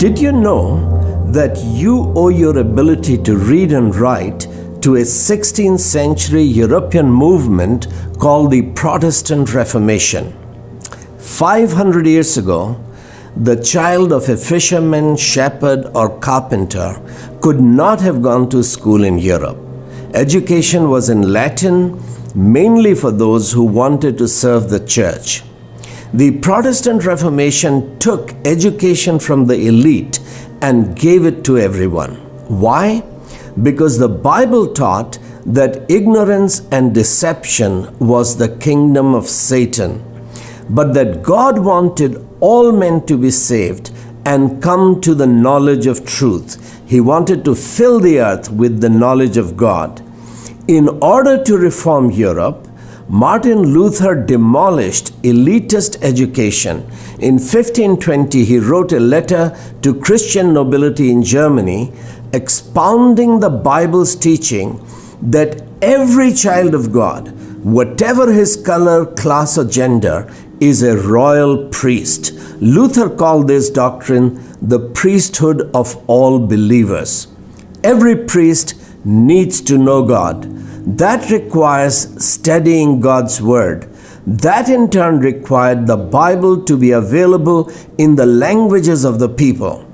Did you know that you owe your ability to read and write to a 16th century European movement called the Protestant Reformation? 500 years ago, the child of a fisherman, shepherd, or carpenter could not have gone to school in Europe. Education was in Latin, mainly for those who wanted to serve the church. The Protestant Reformation took education from the elite and gave it to everyone. Why? Because the Bible taught that ignorance and deception was the kingdom of Satan, but that God wanted all men to be saved and come to the knowledge of truth. He wanted to fill the earth with the knowledge of God. In order to reform Europe, Martin Luther demolished elitist education. In 1520, he wrote a letter to Christian nobility in Germany, expounding the Bible's teaching that every child of God, whatever his color, class, or gender, is a royal priest. Luther called this doctrine the priesthood of all believers. Every priest needs to know God. That requires studying God's Word. That in turn required the Bible to be available in the languages of the people.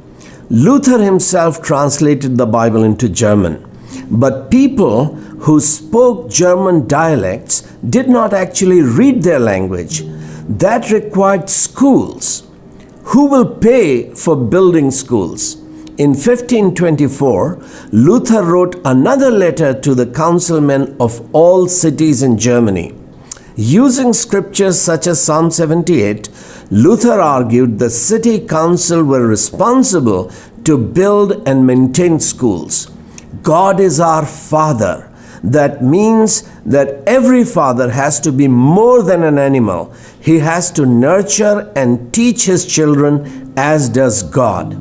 Luther himself translated the Bible into German, but people who spoke German dialects did not actually read their language. That required schools. Who will pay for building schools? In 1524, Luther wrote another letter to the councilmen of all cities in Germany. Using scriptures such as Psalm 78, Luther argued the city council were responsible to build and maintain schools. God is our Father. That means that every father has to be more than an animal. He has to nurture and teach his children as does God.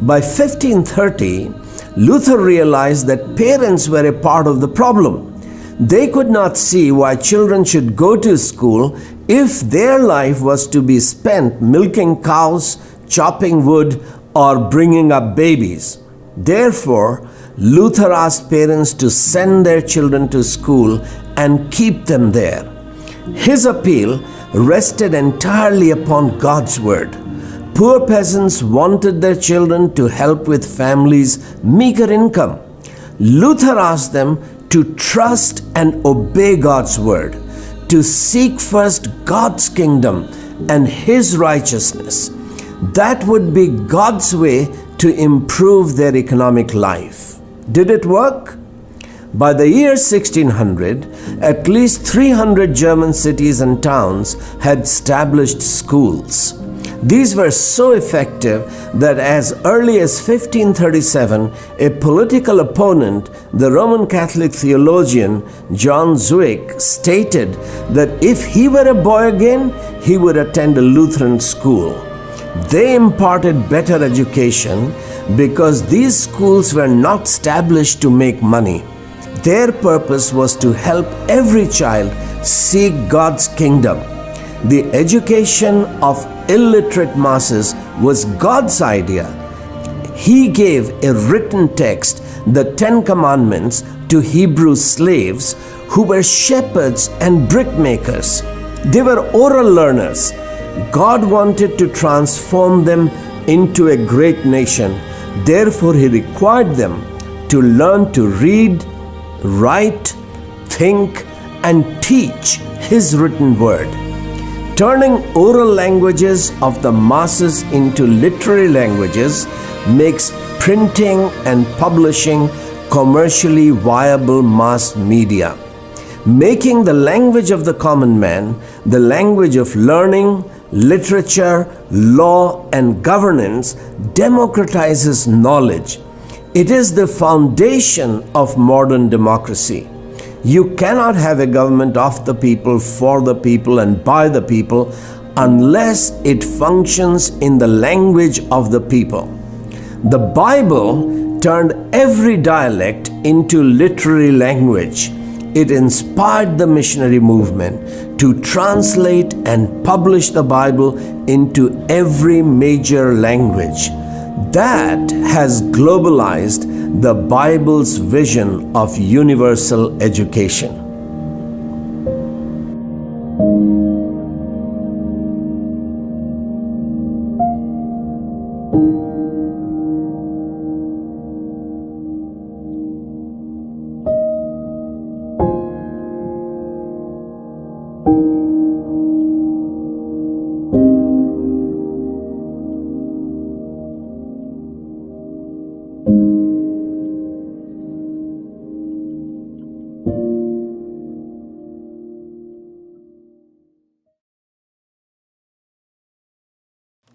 By 1530, Luther realized that parents were a part of the problem. They could not see why children should go to school if their life was to be spent milking cows, chopping wood, or bringing up babies. Therefore, Luther asked parents to send their children to school and keep them there. His appeal rested entirely upon God's Word. Poor peasants wanted their children to help with families' meager income. Luther asked them to trust and obey God's Word, to seek first God's kingdom and His righteousness. That would be God's way to improve their economic life. Did it work? By the year 1600, at least 300 German cities and towns had established schools. These were so effective that as early as 1537, a political opponent, the Roman Catholic theologian John Zwick, stated that if he were a boy again, he would attend a Lutheran school. They imparted better education because these schools were not established to make money. Their purpose was to help every child seek God's kingdom. The education of illiterate masses was God's idea. He gave a written text, the Ten Commandments, to Hebrew slaves who were shepherds and brickmakers. They were oral learners. God wanted to transform them into a great nation. Therefore, He required them to learn to read, write, think, and teach His written word. Turning oral languages of the masses into literary languages makes printing and publishing commercially viable mass media. Making the language of the common man the language of learning, literature, law, and governance democratizes knowledge. It is the foundation of modern democracy. You cannot have a government of the people, for the people, and by the people unless it functions in the language of the people. The Bible turned every dialect into literary language. It inspired the missionary movement to translate and publish the Bible into every major language. That has globalized the Bible's vision of universal education.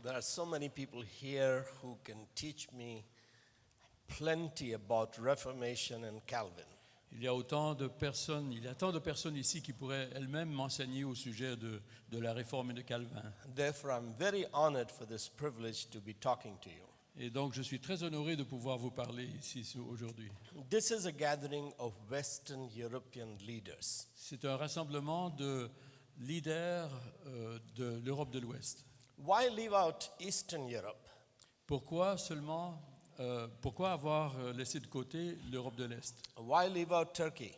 There are so many people here who can teach me plenty about Reformation and Calvin. Il y a tant de personnes ici qui pourraient elles-mêmes m'enseigner au sujet de la réforme et de Calvin. Therefore, I'm very honored for this privilege to be talking to you. Et donc, je suis très honoré de pouvoir vous parler ici aujourd'hui. This is a gathering of Western European leaders. C'est un rassemblement de leaders de l'Europe de l'Ouest. Why leave out Eastern Europe? Pourquoi avoir laissé de côté l'Europe de l'Est? Why leave out Turkey?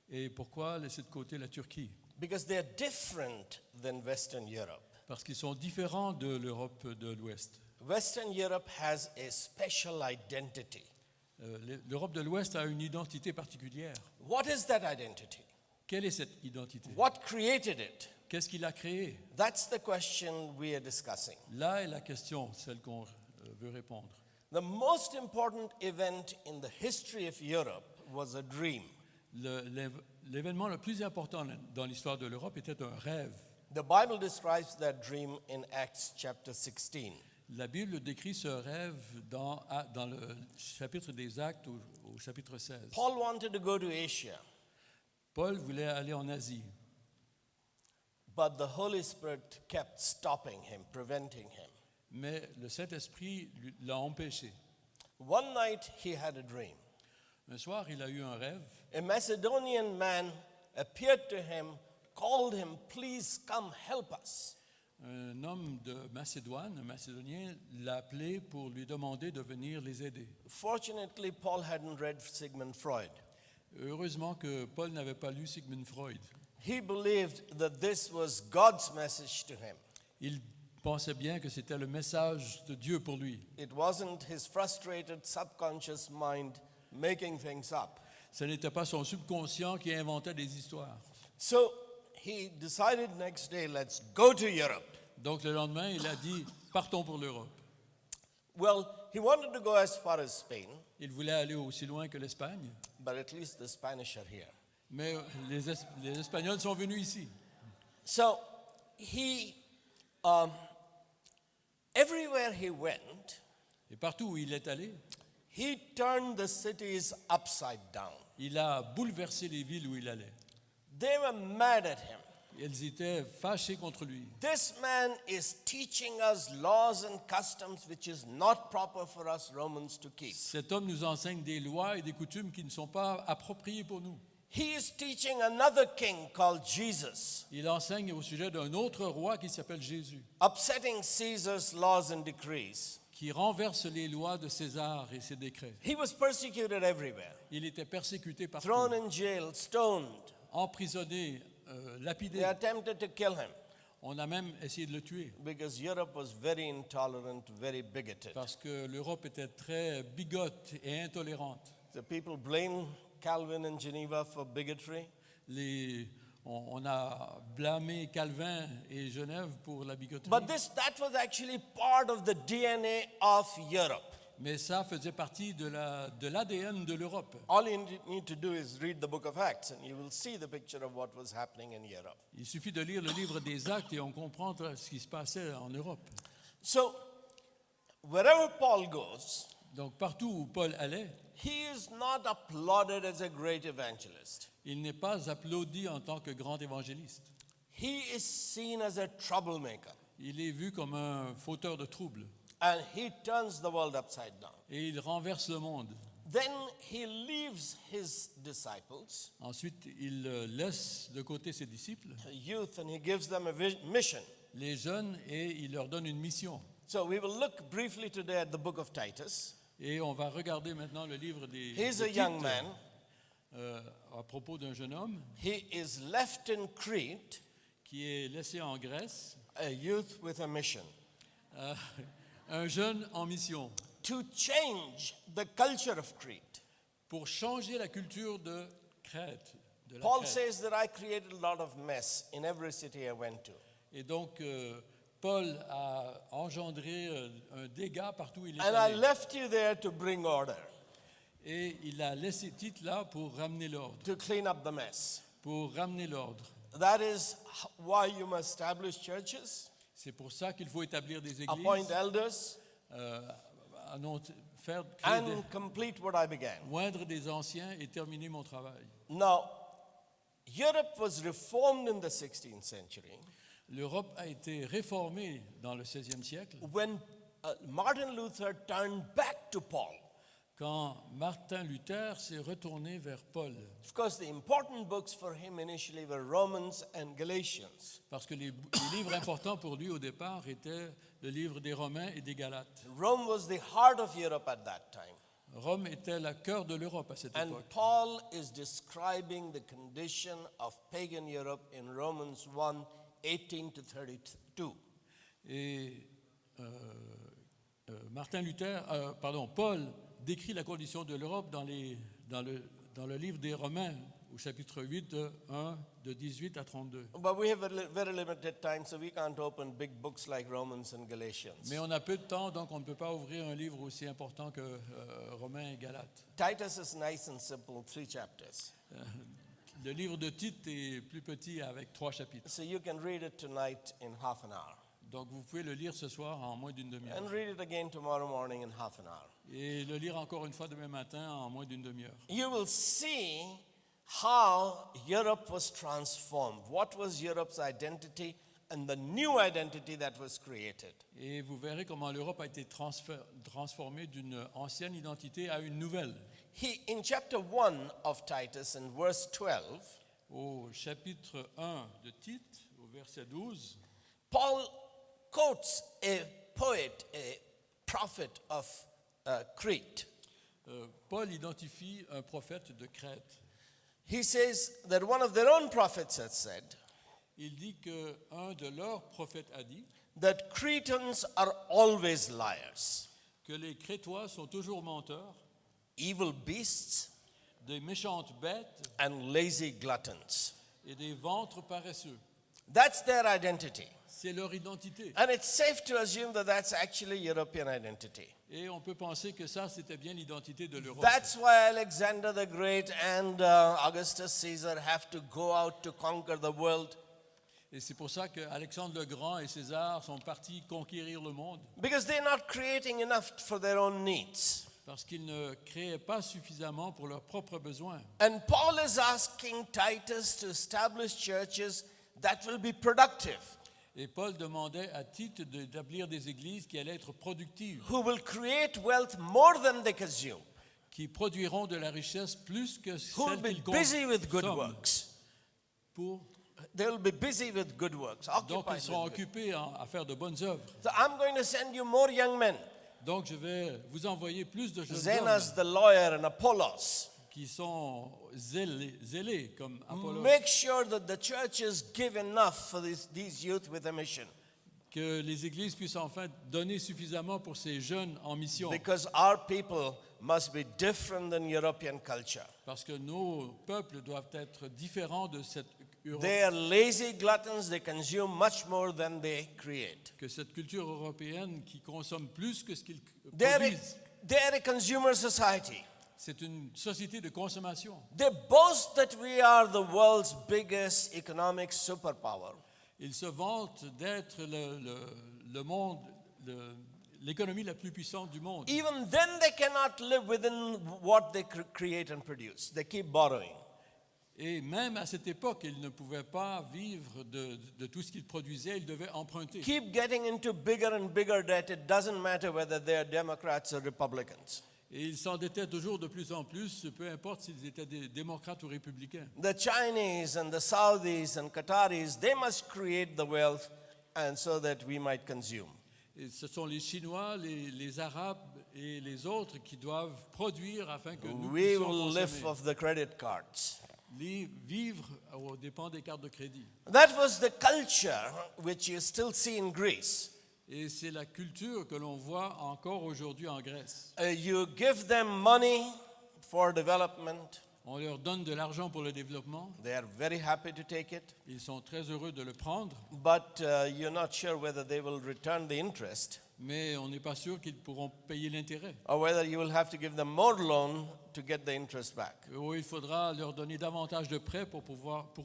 Et pourquoi laisser de côté la Turquie? Because they are different than Western Europe. Parce qu'ils sont différents de l'Europe de l'Ouest. Western Europe has a special identity. L'Europe de l'Ouest a une identité particulière. What is that identity? Quelle est cette identité? What created it? Qu'est-ce qu'il a créé? That's the question we are discussing. Là est la question, celle qu'on veut répondre. The most important event in the history of Europe was a dream. L'événement le plus important dans l'histoire de l'Europe était un rêve. The Bible describes that dream in Acts chapter 16. La Bible décrit ce rêve dans le chapitre des Actes au chapitre 16. Paul wanted to go to Asia, Paul voulait aller en Asie, but the Holy Spirit kept stopping him, preventing him. mais le Saint-Esprit l'a empêché. One night he had a dream. Un soir, il a eu un rêve. A Macedonian man appeared to him, called him, "Please come help us." Un homme de Macédoine, un Macédonien, l'a appelé pour lui demander de venir les aider. Fortunately, Paul hadn't read Sigmund Freud. Heureusement que Paul n'avait pas lu Sigmund Freud. He believed that this was God's message to him. Il pensait bien que c'était le message de Dieu pour lui. It wasn't his frustrated subconscious mind making things up. Ce n'était pas son subconscient qui inventait des histoires. So he decided next day, let's go to Europe. Donc le lendemain, il a dit, partons pour l'Europe. Well, he wanted to go as far as Spain, Il voulait aller aussi loin que l'Espagne, but at least the Spanish are here. mais les Espagnols sont venus ici. So he, everywhere he went, Et partout où il est allé, he turned the cities upside down. il a bouleversé les villes où il allait. They were mad at him. Elles étaient fâchées contre lui. This man is teaching us laws and customs which is not proper for us Romans to keep. Cet homme nous enseigne des lois et des coutumes qui ne sont pas appropriées pour nous. He is teaching another king called Jesus, Il enseigne au sujet d'un autre roi qui s'appelle Jésus, upsetting Caesar's laws and decrees. qui renverse les lois de César et ses décrets. He was persecuted everywhere, Il était persécuté partout, thrown in jail, stoned. emprisonné, They lapidé. attempted to kill him On a même essayé de le tuer because Europe was very intolerant, very bigoted. parce que l'Europe était très bigote et intolérante. The people blame Calvin and Geneva for bigotry. On a blâmé Calvin et Genève pour la bigoterie. But that was actually part of the DNA of Europe. Mais ça faisait partie de l'ADN de l'Europe. All you need to do is read the book of Acts and you will see the picture of what was happening in Europe. Il suffit de lire le livre des Actes et on comprend ce qui se passait en Europe. So, wherever Paul goes, Donc partout où Paul allait, he is not applauded as a great evangelist. il n'est pas applaudi en tant que grand évangéliste. He is seen as a troublemaker. Il est vu comme un fauteur de troubles And he turns the world upside down. et il renverse le monde. Then he leaves his disciples, Ensuite, il laisse de côté ses disciples, youth, and he gives them a mission. les jeunes, et il leur donne une mission. So we will look briefly today at the book of Titus. Et on va regarder maintenant le livre des He's de a young Tite, man. à propos d'un jeune homme He is left in Crete, qui est laissé en Grèce, a youth with a mission, euh, un jeune en mission, to change the culture of Crete. pour changer la culture de Crète. De la Paul Crète. says that I created a lot of mess in every city I went to. Et donc, Paul a engendré un dégât partout où il est And I allé. left you there to bring order, Et il a laissé Tite là pour ramener l'ordre. to clean up the mess. Pour ramener l'ordre. That is why you must establish churches, C'est pour ça qu'il faut établir des appoint églises, elders, créer and complete what I began. moindre des anciens et terminer mon travail. Now, Europe was reformed in the 16th century L'Europe a été réformée dans le XVIe siècle when Martin Luther turned back to Paul. quand Martin Luther s'est retourné vers Paul. Of course, the important books for him initially were Romans and Galatians. Parce que les livres importants pour lui au départ étaient le livre des Romains et des Galates. Rome was the heart of Europe at that time. Rome était le cœur de l'Europe à cette And époque. Paul is describing the condition of pagan Europe in Romans 1, 18 to 32. Et Paul décrit la condition de l'Europe dans le livre des Romains, au chapitre 8, de 18 à 32. But we have very limited time, so we can't open big books like Romans and Galatians. Mais on a peu de temps, donc on ne peut pas ouvrir un livre aussi important que Romains et Galates. Titus is nice and simple, 3 chapters. Le livre de Tite est plus petit avec 3 chapitres. So you can read it tonight in half an hour. Donc vous pouvez le lire ce soir en moins d'une demi-heure. And read it again tomorrow morning in half an hour. Et le lire encore une fois demain matin en moins d'une demi-heure. You will see how Europe was transformed. What was Europe's identity and the new identity that was created. Et vous verrez comment l'Europe a été transformée d'une ancienne identité à une nouvelle. In chapter 1 of Titus, in verse 12, Au chapitre 1 de Tite, au verset 12, Paul quotes a poet, a prophet of Crete. Paul identifie un prophète de Crète. He says that one of their own prophets had said Il dit qu'un de leurs prophètes a dit that Cretans are always liars, que les Crétois sont toujours menteurs, evil beasts, des méchantes bêtes and lazy gluttons. et des ventres paresseux. That's their identity. C'est leur identité. And it's safe to assume that that's actually European identity. Et on peut penser que ça, c'était bien l'identité de l'Europe. That's why Alexander the Great and Augustus Caesar have to go out to conquer the world. Et c'est pour ça qu'Alexandre le Grand et César sont partis conquérir le monde. Because they're not creating enough for their own needs. Parce qu'ils ne créaient pas suffisamment pour leurs propres besoins. And Paul is asking Titus to establish churches that will be productive, Et Paul demandait à Tite d'établir des églises qui allaient être productives, who will create wealth more than they consume, qui produiront de la richesse plus que who will celle be qu'ils busy with good consomment. works. Pour... They will be busy with good works. Donc ils occupied seront with good. occupés à faire de bonnes œuvres. So I'm going to send you more young men. Donc je vais vous envoyer plus de jeunes Zenas hommes the lawyer and Apollos. qui sont zélés comme Apollos, Make sure that the churches give enough for these youth with a mission. que les églises puissent enfin donner suffisamment pour ces jeunes en mission. Because our people must be different than European culture. Parce que nos peuples doivent être différents de cette Europe, They are lazy gluttons, they consume much more than they create. que cette culture européenne qui consomme plus que ce qu'ils They're produisent. a consumer society. C'est une société de consommation. They boast that we are the world's biggest economic superpower. Ils se vantent d'être le monde, l'économie la plus puissante du monde. Even then, they cannot live within what they create and produce. They keep borrowing. Et même à cette époque, ils ne pouvaient pas vivre de tout ce qu'ils produisaient, ils devaient emprunter. Keep getting into bigger and bigger debt. It doesn't matter whether they are Democrats or Republicans. Et ils s'endettaient toujours de plus en plus, peu importe s'ils étaient des démocrates ou républicains. The Chinese and the Saudis and Qataris, they must create the wealth and so that we might consume. Et ce sont les Chinois, les Arabes et les autres qui doivent produire afin que nous We puissions will live consommer. off the credit cards. Vivre aux dépens des cartes de crédit. That was the culture which you still see in Greece. Et c'est la culture que l'on voit encore aujourd'hui en Grèce. You give them money for development. On leur donne de l'argent pour le développement. They are very happy to take it, Ils sont très heureux de le prendre, but you're not sure whether they will return the interest mais on n'est pas sûr qu'ils pourront payer l'intérêt. or whether you will have to give them more loan to get the interest back. Ou il faudra leur donner davantage de prêts pour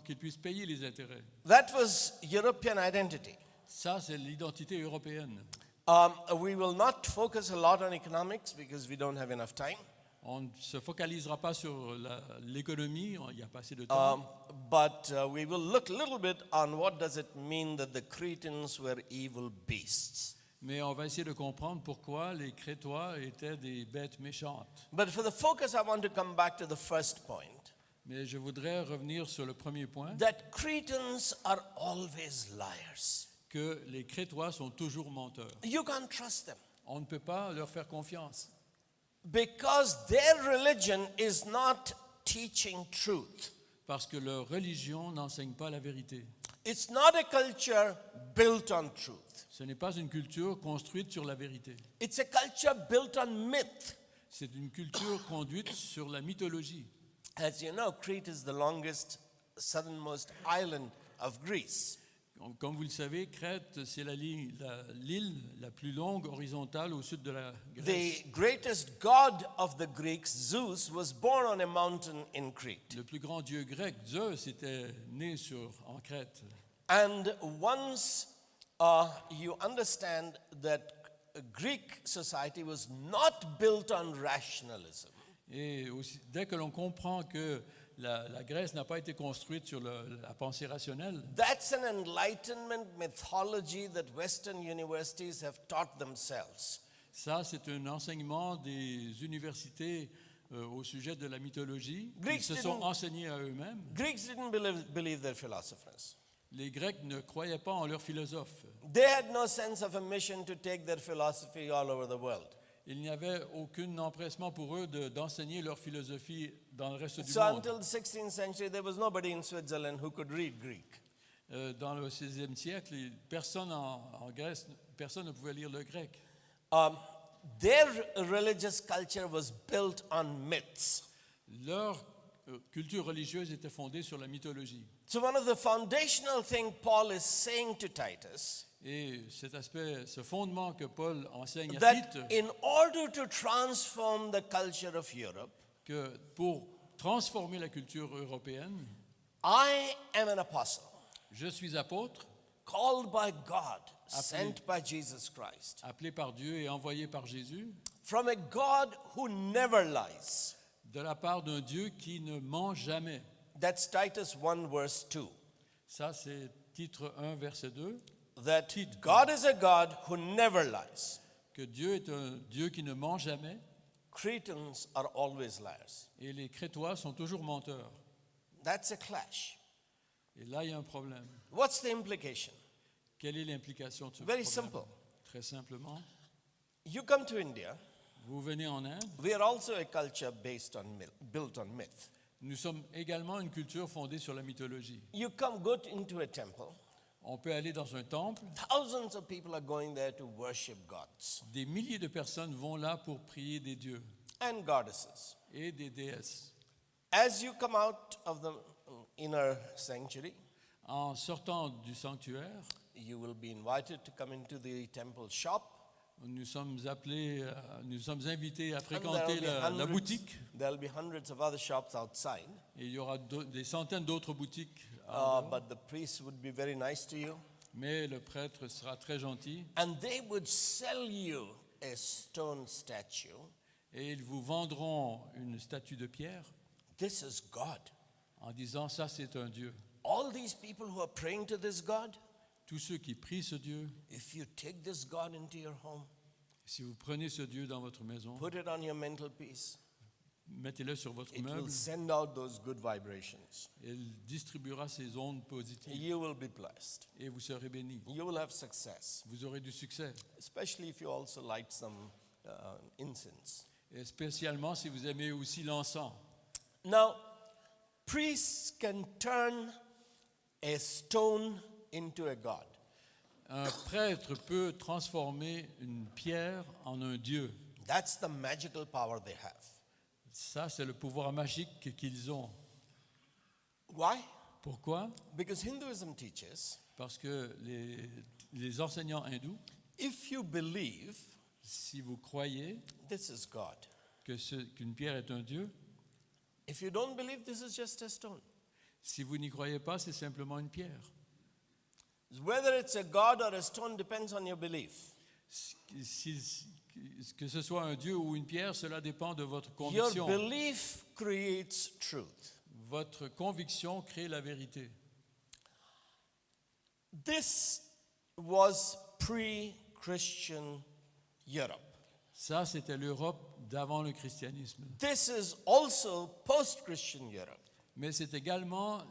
qu'ils puissent payer les intérêts. That was European identity. Ça, c'est l'identité européenne. We will not focus a lot on economics because we don't have enough time. On ne se focalisera pas sur l'économie, il n'y a pas assez de temps. But we will look a little bit on what does it mean that the Cretans were evil beasts. Mais on va essayer de comprendre pourquoi les Crétois étaient des bêtes méchantes. But for the focus, I want to come back to the first point, Mais je voudrais revenir sur le premier point, that Cretans are always liars. que les Crétois sont toujours menteurs. You can't trust them On ne peut pas leur faire confiance because their religion is not teaching truth. parce que leur religion n'enseigne pas la vérité. It's not a culture built on truth. Ce n'est pas une culture construite sur la vérité. It's a culture built on myth. C'est une culture conduite sur la mythologie. As you know, Crete is the longest, southernmost island of Greece. Comme vous le savez, Crète, c'est l'île la plus longue horizontale au sud de la Grèce. The greatest god of the Greeks, Zeus, was born on a mountain in Crete. Le plus grand dieu grec, Zeus, était né en Crète. And once you understand that Greek society was not built on rationalism, Et aussi, dès que l'on comprend que la Grèce n'a pas été construite sur la pensée rationnelle, that's an Enlightenment mythology that Western universities have taught themselves. ça, c'est un enseignement des universités au sujet de la mythologie. Ils Greeks se sont didn't- enseignés à eux-mêmes. Greeks didn't believe their philosophers. Les Grecs ne croyaient pas en leurs philosophes. They had no sense of a mission to take their philosophy all over the world. Il n'y avait aucun empressement pour eux d'enseigner leur philosophie dans le reste du So monde. until the 16th century, there was nobody in Switzerland who could read Greek. Dans le XVIe siècle, personne en Grèce, personne ne pouvait lire le grec. Their religious culture was built on myths. Leur culture religieuse était fondée sur la mythologie. So one of the foundational things Paul is saying to Titus, Et cet aspect, ce fondement que Paul enseigne à that Tite, in order to transform the culture of Europe, que pour transformer la culture européenne, I am an apostle, je suis apôtre, called by God, sent by Jesus Christ, appelé par Dieu et envoyé par Jésus, from a God who never lies. de la part d'un Dieu qui ne ment jamais. That's Titus 1 verse 2. Ça, c'est titre 1, verset 2. That God is a God who never lies. Que Dieu est un Dieu qui ne ment jamais Cretans are always liars. et les Crétois sont toujours menteurs. That's a clash. Et là, il y a un problème. What's the implication? Quelle est l'implication de ce Very problème? simple. Très simplement, You come to India, vous venez en Inde, we are also a culture based on myth, built on myth. nous sommes également une culture fondée sur la mythologie. You go into a temple, On peut aller dans un temple, thousands of people are going there to worship gods des milliers de personnes vont là pour prier des dieux and goddesses. et des déesses. As you come out of the inner sanctuary, En sortant du sanctuaire, you will be invited to come into the temple shop. nous sommes nous sommes invités à And fréquenter la boutique. there'll be hundreds of other shops outside. Et il y aura des centaines d'autres boutiques. But the priest would be very nice to you. Mais le prêtre sera très gentil And they would sell you a stone statue. et ils vous vendront une statue de pierre This is God. en disant ça c'est un Dieu. All these people who are praying to this God, Tous ceux qui prient ce Dieu, if you take this God into your home, si vous prenez ce Dieu dans votre maison, put it on your mental piece, mettez-le sur votre It will meuble. send out those good vibrations. Il distribuera ces ondes positives You will be blessed. et vous serez bénis. You will have success, Vous aurez du succès. especially if you also light some incense. Et spécialement si vous aimez aussi l'encens. Now, priests can turn a stone into a god. Un prêtre peut transformer une pierre en un dieu. That's the magical power they have. Ça, c'est le pouvoir magique qu'ils ont. Why? Pourquoi? Because Hinduism teaches Parce que les enseignants hindous, if you believe si vous croyez this is God, qu'une pierre est un dieu, if you don't believe this is just a stone, si vous n'y croyez pas, c'est simplement une pierre. whether it's a God or a stone depends on your belief. Que ce soit un dieu ou une pierre, cela dépend de votre Your conviction. belief creates truth. Votre conviction crée la vérité. This was pre-Christian Europe. Ça, c'était l'Europe d'avant le christianisme. This is also post-Christian Europe. Mais c'est également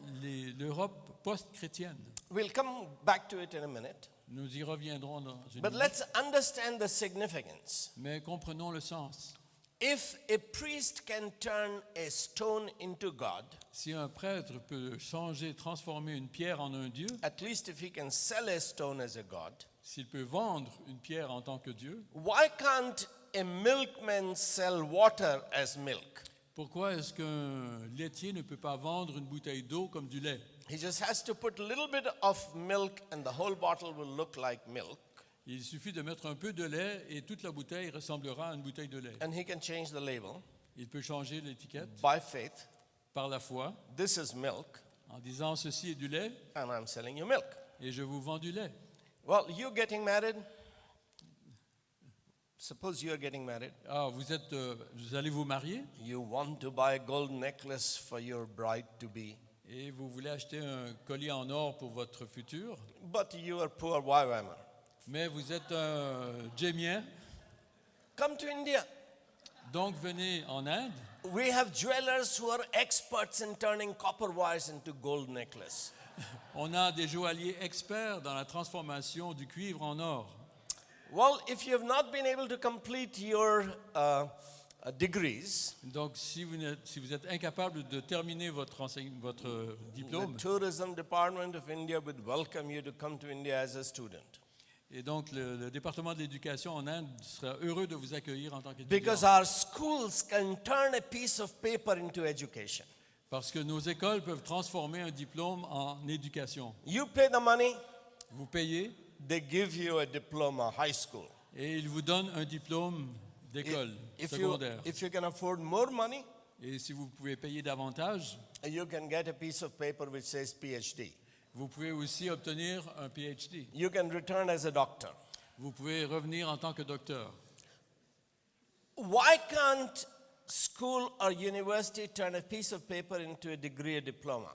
l'Europe post-chrétienne. We'll come back to it in a minute. Nous y reviendrons dans une But minute. let's understand the significance. Mais comprenons le sens. If a priest can turn a stone into God, Si un prêtre peut changer, transformer une pierre en un dieu, at least if he can sell a stone as a God, s'il peut vendre une pierre en tant que dieu, why can't a milkman sell water as milk? pourquoi est-ce qu'un laitier ne peut pas vendre une bouteille d'eau comme du lait? He just has to put a little bit of milk and the whole bottle will look like milk. Il suffit de mettre un peu de lait et toute la bouteille ressemblera à une bouteille de lait. And he can change the label Il peut changer l'étiquette by faith. par la foi This is milk en disant ceci est du lait and I'm selling you milk. et je vous vends du lait. Well, you're getting married. Suppose you're getting married. Ah, vous allez vous marier You want to buy a gold necklace for your bride to be. et vous voulez acheter un collier en or pour votre futur, But you are poor Weimar. mais vous êtes un djémien, Come to India. donc venez en Inde. We have jewelers who are experts in turning copper wires into gold necklace. On a des joailliers experts dans la transformation du cuivre en or. Well, if you have not been able to complete your degrees, Donc, si vous êtes incapable de terminer votre diplôme, the Tourism Department of India would welcome you to come to India as a student. et donc le département de l'éducation en Inde sera heureux de vous accueillir en tant Because qu'étudiant. our schools can turn a piece of paper into education. Parce que nos écoles peuvent transformer un diplôme en éducation. You pay the money, Vous payez they give you a diploma, high school. et ils vous donnent un diplôme d'école secondaire. If you can afford more money, Et si vous pouvez payer davantage, you can get a piece of paper which says PhD. vous pouvez aussi obtenir un PhD. You can return as a doctor. Vous pouvez revenir en tant que docteur. Why can't school or university turn a piece of paper into a degree, a diploma?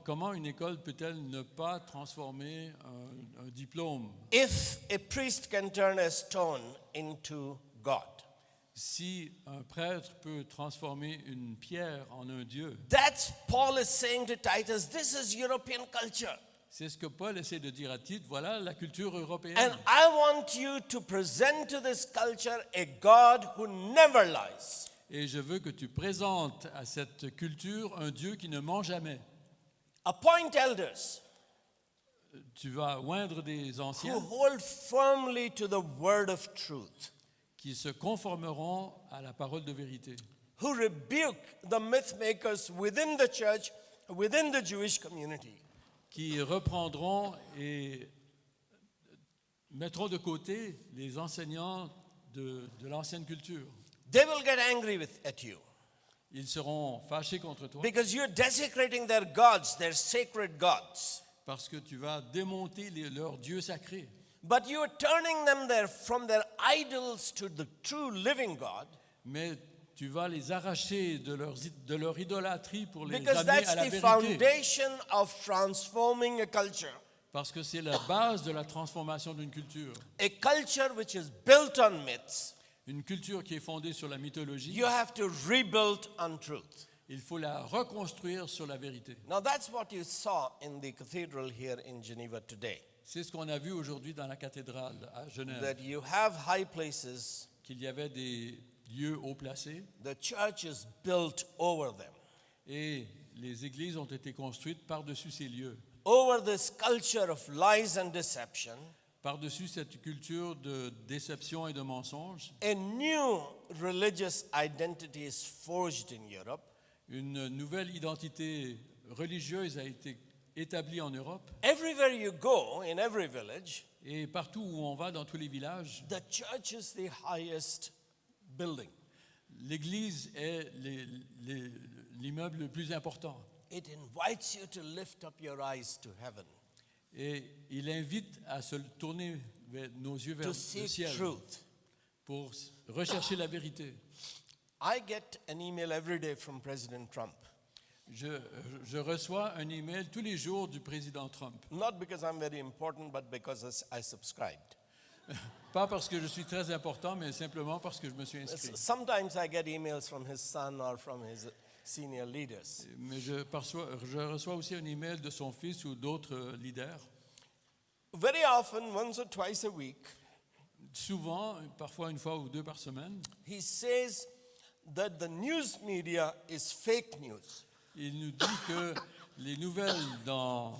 Comment une école peut-elle ne pas transformer un diplôme? If a priest can turn a stone into God, Si un prêtre peut transformer une pierre en un dieu, that's Paul is saying to Titus, this is European culture. c'est ce que Paul essaie de dire à Tite, voilà la culture européenne. And I want you to present to this culture a God who never lies. Et je veux que tu présentes à cette culture un Dieu qui ne ment jamais. Appoint elders Tu vas oindre des who anciens hold firmly to the word of truth, qui se conformeront à la parole de vérité, who rebuke the myth makers within the church, within the Jewish community. qui reprendront et mettront de côté les enseignants de l'ancienne culture. They will get angry at you Ils seront fâchés contre toi because you're desecrating their gods, their sacred gods. parce que tu vas démonter leurs dieux sacrés. But you are turning them from their idols to the true living God, Mais tu vas les arracher de leur idolâtrie pour les because amener that's à la the vérité. foundation of transforming a culture. Parce que c'est la base de la transformation d'une culture. A culture which is built on myths, Une culture qui est fondée sur la mythologie, you have to rebuild on truth. il faut la reconstruire sur la vérité. Now that's what you saw in the cathedral here in Geneva today. C'est ce qu'on a vu aujourd'hui dans la cathédrale à Genève, That you have high places, qu'il y avait des lieux haut placés the church is built over them. et les églises ont été construites par-dessus ces lieux, Over this culture of lies and deception, par-dessus cette culture de déception et de mensonge. a new religious identity is forged in Europe. Une nouvelle identité religieuse a été établie en Europe Everywhere you go, in every village, et partout où on va, dans tous les villages, the church is the highest building. l'église est l'immeuble le plus important. It invites you to lift up your eyes to heaven, Et il invite à se tourner nos yeux vers to le seek ciel truth. pour rechercher la vérité. I get an email every day from President Trump. Je reçois un email tous les jours du président Trump. Not because I'm very important, but because I subscribed. Pas parce que je suis très important, mais simplement parce que je me suis inscrit. Sometimes I get emails from his son or from his senior leaders. Mais je reçois aussi un email de son fils ou d'autres leaders. Very often, once or twice a week, Souvent, parfois une fois ou deux par semaine, he says that the news media is fake news. il nous dit que les nouvelles dans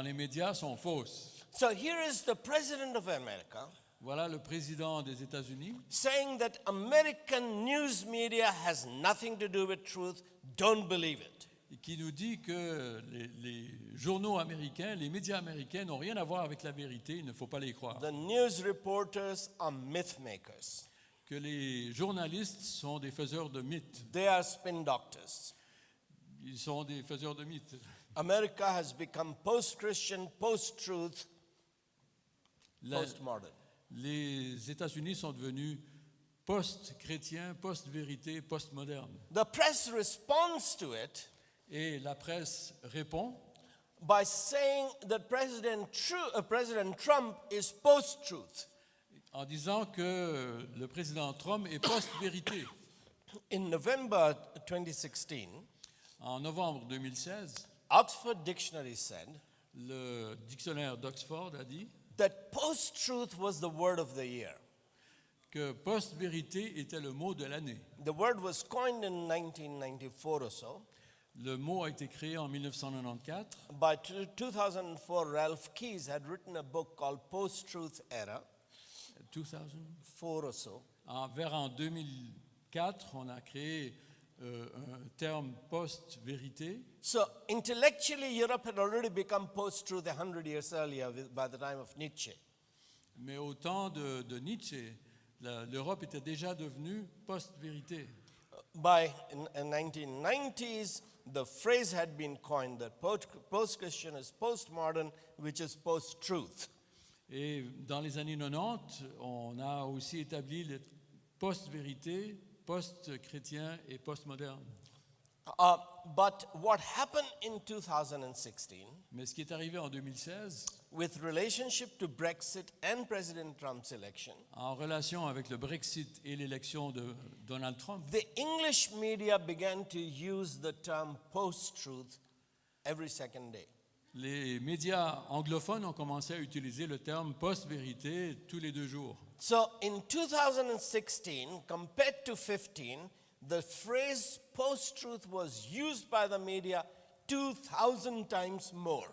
les médias sont fausses. So here is the President of America Voilà le président des États-Unis saying that American news media has nothing to do with truth. Don't believe it. qui nous dit que les journaux américains, les médias américains n'ont rien à voir avec la vérité, il ne faut pas les croire. The news reporters are myth makers. Que les journalistes sont des faiseurs de mythes. They are spin doctors. Ils sont des faiseurs de mythes. America has become post-Christian, post-truth, La- post-modern. les États-Unis sont devenus post-chrétiens, post-vérité, post-modernes. The press responds to it Et la presse répond by saying that President Trump is post-truth. en disant que le président Trump est post-vérité. In November 2016, En novembre 2016, Oxford Dictionary said le dictionnaire d'Oxford a dit that post-truth was the word of the year. que post-vérité était le mot de l'année. The word was coined in 1994 or so. Le mot a été créé en 1994. By 2004, Ralph Keyes had written a book called Post-Truth Era, 2000. 4 or so. Vers en 2004, on a créé un terme post-vérité. So intellectually, Europe had already become post-truth 100 years earlier by the time of Nietzsche. Mais au temps de Nietzsche, l'Europe était déjà devenue post-vérité. By in 1990s, the phrase had been coined that post-Christian is post-modern, which is post-truth. Et dans les années 90, on a aussi établi le post-vérité, post-chrétien et post-moderne. But what happened in 2016 Mais ce qui est arrivé en 2016, with relationship to Brexit and President Trump's election, en relation avec le Brexit et l'élection de Donald Trump, the English media began to use the term post-truth every second day. les médias anglophones ont commencé à utiliser le terme post-vérité tous les 2 jours. So in 2016, compared to 15, the phrase post-truth was used by the media 2,000 times more.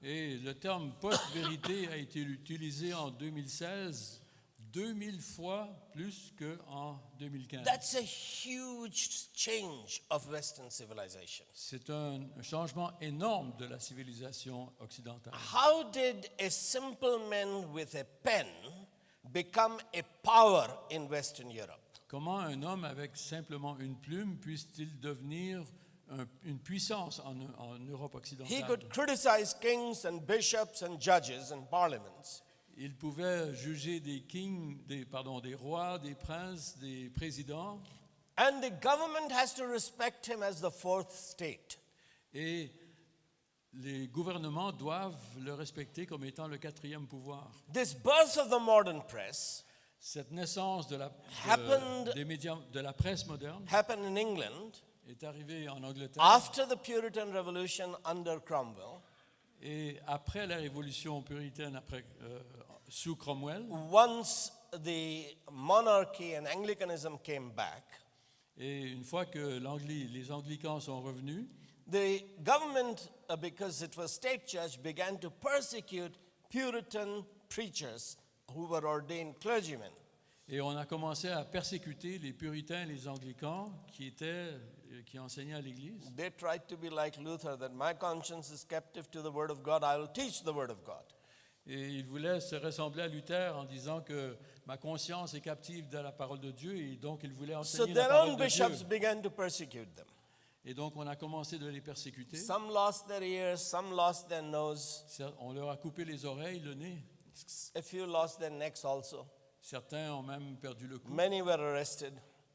Et le terme post-vérité a été utilisé en 2016 2000 fois plus qu'en 2015. That's a huge change of Western civilization. C'est un changement énorme de la civilisation occidentale. How did a simple man with a pen become a power in Western Europe? Comment un homme avec simplement une plume puisse-t-il devenir une puissance en Europe He occidentale? could criticize kings and bishops and judges and parliaments. Il pouvait juger des des rois, des princes, des présidents, And the government has to respect him as the fourth state. et les gouvernements doivent le respecter comme étant le 4e pouvoir. This birth of the modern press Cette naissance Happened- des médias, de la presse moderne happened in England est arrivée en Angleterre after the Puritan Revolution under Cromwell. et après la révolution puritaine, sous Cromwell. Once the monarchy and Anglicanism came back, Et une fois que les anglicans sont revenus, the government, because it was state church, began to persecute Puritan preachers who were ordained clergymen. et on a commencé à persécuter les puritains et les anglicans qui enseignaient à l'Église. They tried to be like Luther, that my conscience is captive to the word of God, I will teach the word of God. Et ils voulaient se ressembler à Luther en disant que ma conscience est captive de la parole de Dieu, et donc ils voulaient So enseigner la their parole own de bishops Dieu. began to persecute them. Et donc on a commencé de les persécuter. Some lost their ears, some lost their nose, On leur a coupé les oreilles, le nez. a few lost their necks also. Certains ont même perdu le cou. Many were arrested.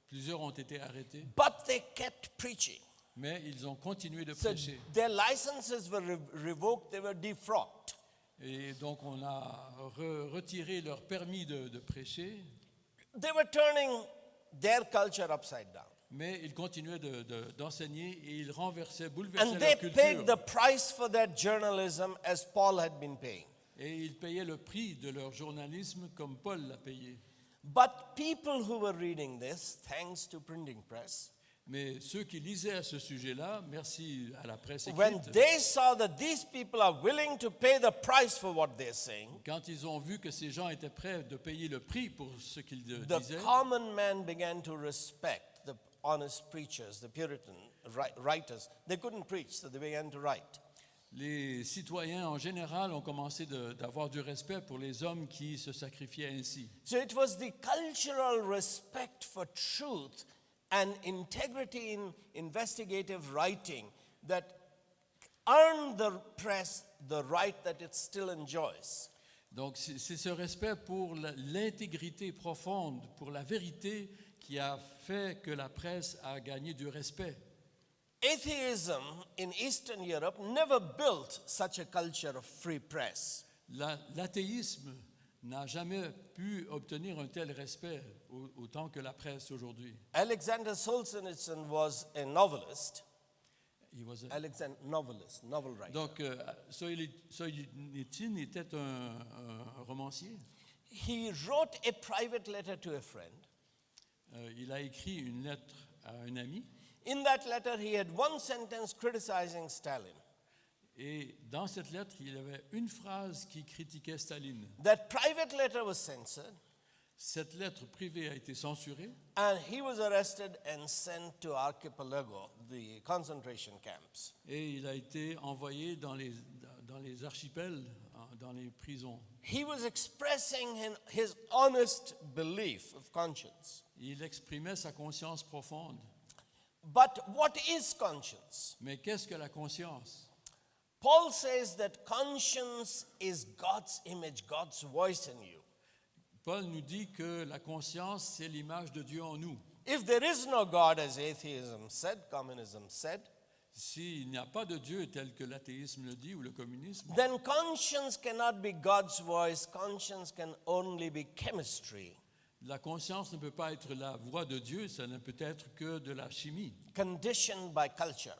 Plusieurs ont été arrêtés. But they kept preaching. Mais ils ont continué de So prêcher. their licenses were revoked, they were defrocked. Et donc on a retiré leur permis de prêcher, They were turning their culture upside down. mais ils continuaient d'enseigner et ils bouleversaient And they leur paid culture. the price for that journalism as Paul had been paying. Et ils payaient le prix de leur journalisme comme Paul l'a payé. But people who were reading this, thanks to printing press, Mais ceux qui lisaient à ce sujet-là, merci à la presse when écrite, they saw that these people are willing to pay the price for what they're saying, quand ils ont vu que ces gens étaient prêts de payer le prix pour ce qu'ils the disaient, common man began to respect the honest preachers, the Puritan writers. They couldn't preach, so they began to write. les citoyens en général ont commencé d'avoir du respect pour les hommes qui se sacrifiaient ainsi. So it was the cultural respect for truth and integrity in investigative writing that earned the press the right that it still enjoys. Donc c'est ce respect pour l'intégrité profonde, pour la vérité, qui a fait que la presse a gagné du respect. Atheism in Eastern Europe never built such a culture of free press. L'athéisme n'a jamais pu obtenir un tel respect autant que la presse aujourd'hui. Alexander Solzhenitsyn was a novelist. He was a- Novel writer. Donc, Solzhenitsyn était un romancier. He wrote a private letter to a friend. Il a écrit une lettre à un ami. In that letter, he had one sentence criticizing Stalin. Et dans cette lettre, il y avait une phrase qui critiquait Staline. That private letter was censored, Cette lettre privée a été censurée and he was arrested and sent to Archipelago, the concentration camps. et il a été envoyé dans les archipels, dans les prisons. He was expressing his honest belief of conscience. Il exprimait sa conscience profonde. But what is conscience? Mais qu'est-ce que la conscience? Paul says that conscience is God's image, God's voice in you. Paul nous dit que la conscience, c'est l'image de Dieu en nous. If there is no God, as atheism said, communism said, S'il n'y a pas de Dieu tel que l'athéisme le dit ou le communisme, then conscience cannot be God's voice. Conscience can only be chemistry, la conscience ne peut pas être la voix de Dieu, ça ne peut être que de la chimie, conditioned by culture.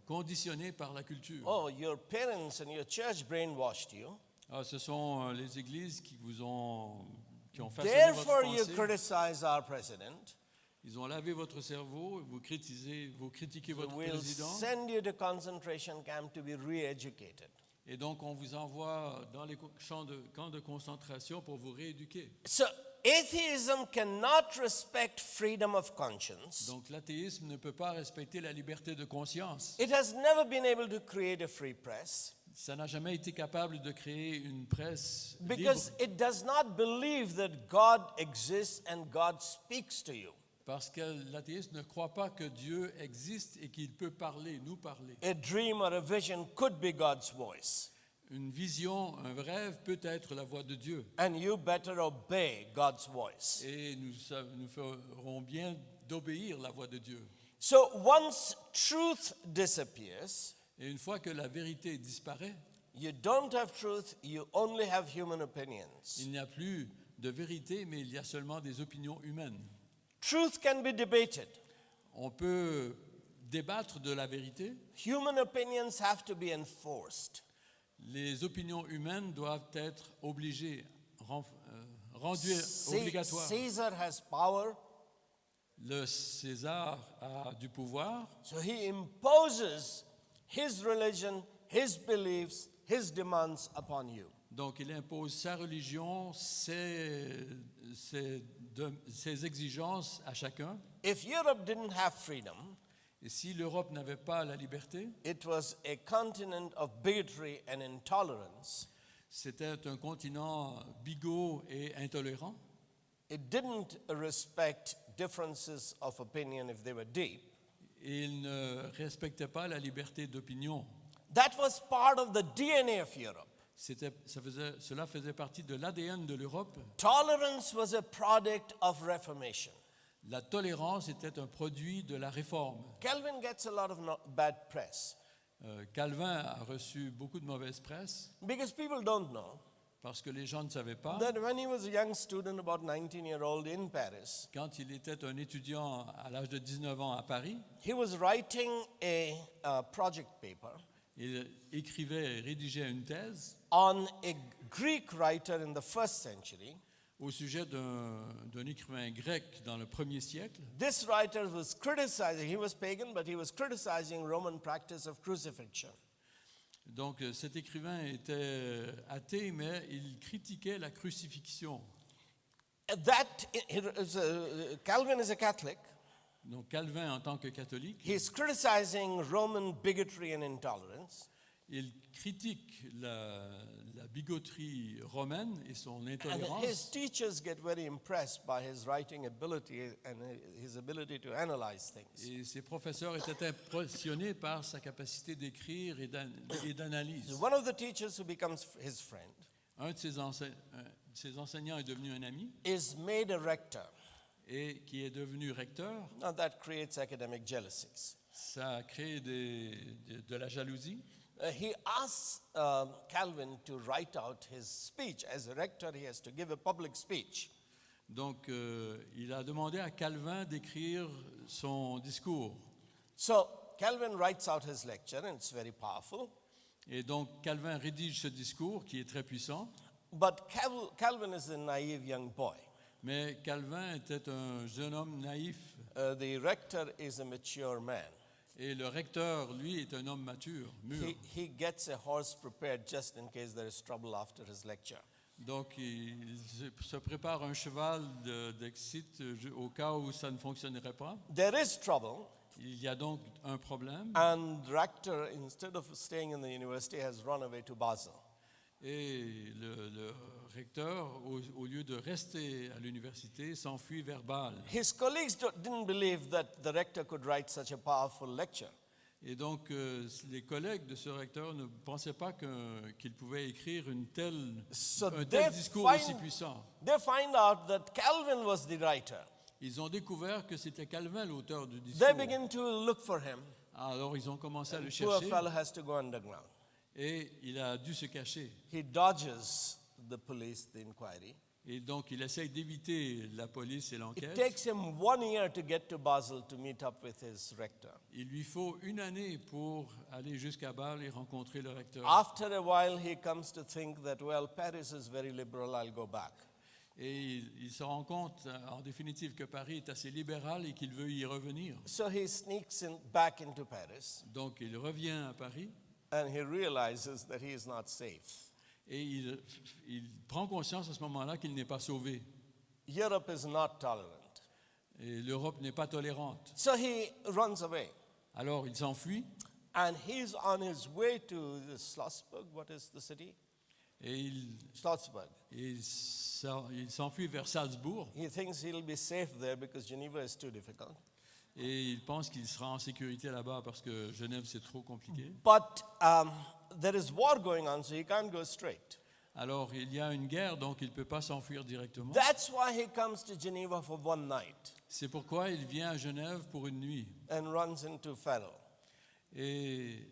conditionnée par la culture. Oh, your parents and your church brainwashed you. Ce sont les églises qui ont façonné votre Therefore, you pensée. criticize our president. Ils ont lavé votre cerveau, vous critiquez votre We'll président, send you to concentration camp to be re-educated. et donc on vous envoie dans les camps de concentration pour vous rééduquer. So, atheism cannot respect freedom of conscience. Donc l'athéisme ne peut pas respecter la liberté de conscience. It has never been able to create a free press Ça n'a jamais été capable de créer une presse because libre it does not believe that God exists and God speaks to you. parce que l'athéisme ne croit pas que Dieu existe et qu'il peut nous parler. A dream or a vision could be God's voice, Une vision, un rêve peut être la voix de Dieu. and you better obey God's voice. Et nous ferons bien d'obéir la voix de Dieu. So once truth disappears, Et une fois que la vérité disparaît, you don't have truth, you only have human opinions. il n'y a plus de vérité, mais il y a seulement des opinions humaines. Truth can be debated. On peut débattre de la vérité. Human opinions have to be enforced. Les opinions humaines doivent être obligées, rendues obligatoires. Caesar has power, Le César a du pouvoir, so he imposes his religion, his beliefs, his demands upon you. donc il impose sa religion, ses exigences à chacun. If Europe didn't have freedom, Et si l'Europe n'avait pas la liberté, it was a continent of bigotry and intolerance. c'était un continent bigot et intolérant. It didn't respect differences of opinion if they were deep. Et il ne respectait pas la liberté d'opinion. That was part of the DNA of Europe. Cela faisait partie de l'ADN de l'Europe. Tolerance was a product of Reformation. La tolérance était un produit de la réforme. Calvin gets a lot of bad press Calvin a reçu beaucoup de mauvaise presse because people don't know parce que les gens ne savaient pas. that when he was a young student, about 19-year-old in Paris, Quand il était un étudiant à l'âge de 19 ans à Paris, he was writing a project paper il écrivait et rédigeait une thèse on a Greek writer in the first century. au sujet d'un écrivain grec dans le 1er siècle. This writer was criticizing, he was pagan, but he was criticizing Roman practice of crucifixion. Donc cet écrivain était athée, mais il critiquait la crucifixion. Calvin is a Catholic. Donc Calvin, en tant que catholique, He's criticizing Roman bigotry and intolerance. il critique la bigoterie romaine et son And his intolérance. teachers get very impressed by his writing ability and his ability to analyze things. Et ses professeurs étaient impressionnés par sa capacité d'écrire et d'analyse. One of the teachers who becomes his friend Un de ses enseignants est devenu un ami is made a rector. et qui est devenu recteur. Now that creates academic jealousies. Ça a créé de la jalousie. He asks Calvin to write out his speech. As a rector, he has to give a public speech. Donc, il a demandé à Calvin d'écrire son discours. So Calvin writes out his lecture, and it's very powerful. Et donc, Calvin rédige ce discours qui est très puissant. But Calvin is a naive young boy. Mais Calvin était un jeune homme naïf. The rector is a mature man. Et le recteur, lui, est un homme mature, mûr. He gets a horse prepared just in case there is trouble after his lecture. Donc, il se prépare un cheval d'excite au cas où ça ne fonctionnerait pas. There is trouble, Il y a donc un problème. and the rector, instead of staying in the university, has run away to Basel. Et le recteur, au lieu de rester à l'université, s'enfuit vers Bâle. His colleagues didn't believe that the rector could write such a powerful lecture. Et donc, les collègues de ce recteur ne pensaient pas qu'il pouvait écrire un tel discours aussi puissant. They find out that Calvin was the writer. Ils ont découvert que c'était Calvin l'auteur du They discours. begin to look for him. Alors, ils ont commencé à le Poor chercher fellow has to go underground. et il a dû se cacher. He dodges the police, the inquiry. Et donc, il essaye d'éviter la police et It l'enquête. takes him 1 year to get to Basel to meet up with his rector. Il lui faut 1 année pour aller jusqu'à Bâle et rencontrer le recteur. After a while, he comes to think that, well, Paris is very liberal, I'll go back. Et il se rend compte, en définitive, que Paris est assez libéral et qu'il veut y revenir. So he sneaks back into Paris, Donc, il revient à Paris and he realizes that he is not safe. et il prend conscience à ce moment-là qu'il n'est pas sauvé. Europe is not tolerant. Et l'Europe n'est pas tolérante. So he runs away. Alors, il s'enfuit And he's on his way to Schlossberg. What is the city? et Schlossberg. il s'enfuit vers Salzbourg. He thinks he'll be safe there because Geneva is too difficult. Et il pense qu'il sera en sécurité là-bas parce que Genève, c'est trop compliqué. But there is war going on, so he can't go straight. Alors, il y a une guerre, donc il ne peut pas s'enfuir directement. That's why he comes to Geneva for one night C'est pourquoi il vient à Genève pour une nuit. and runs into Pharaoh. Et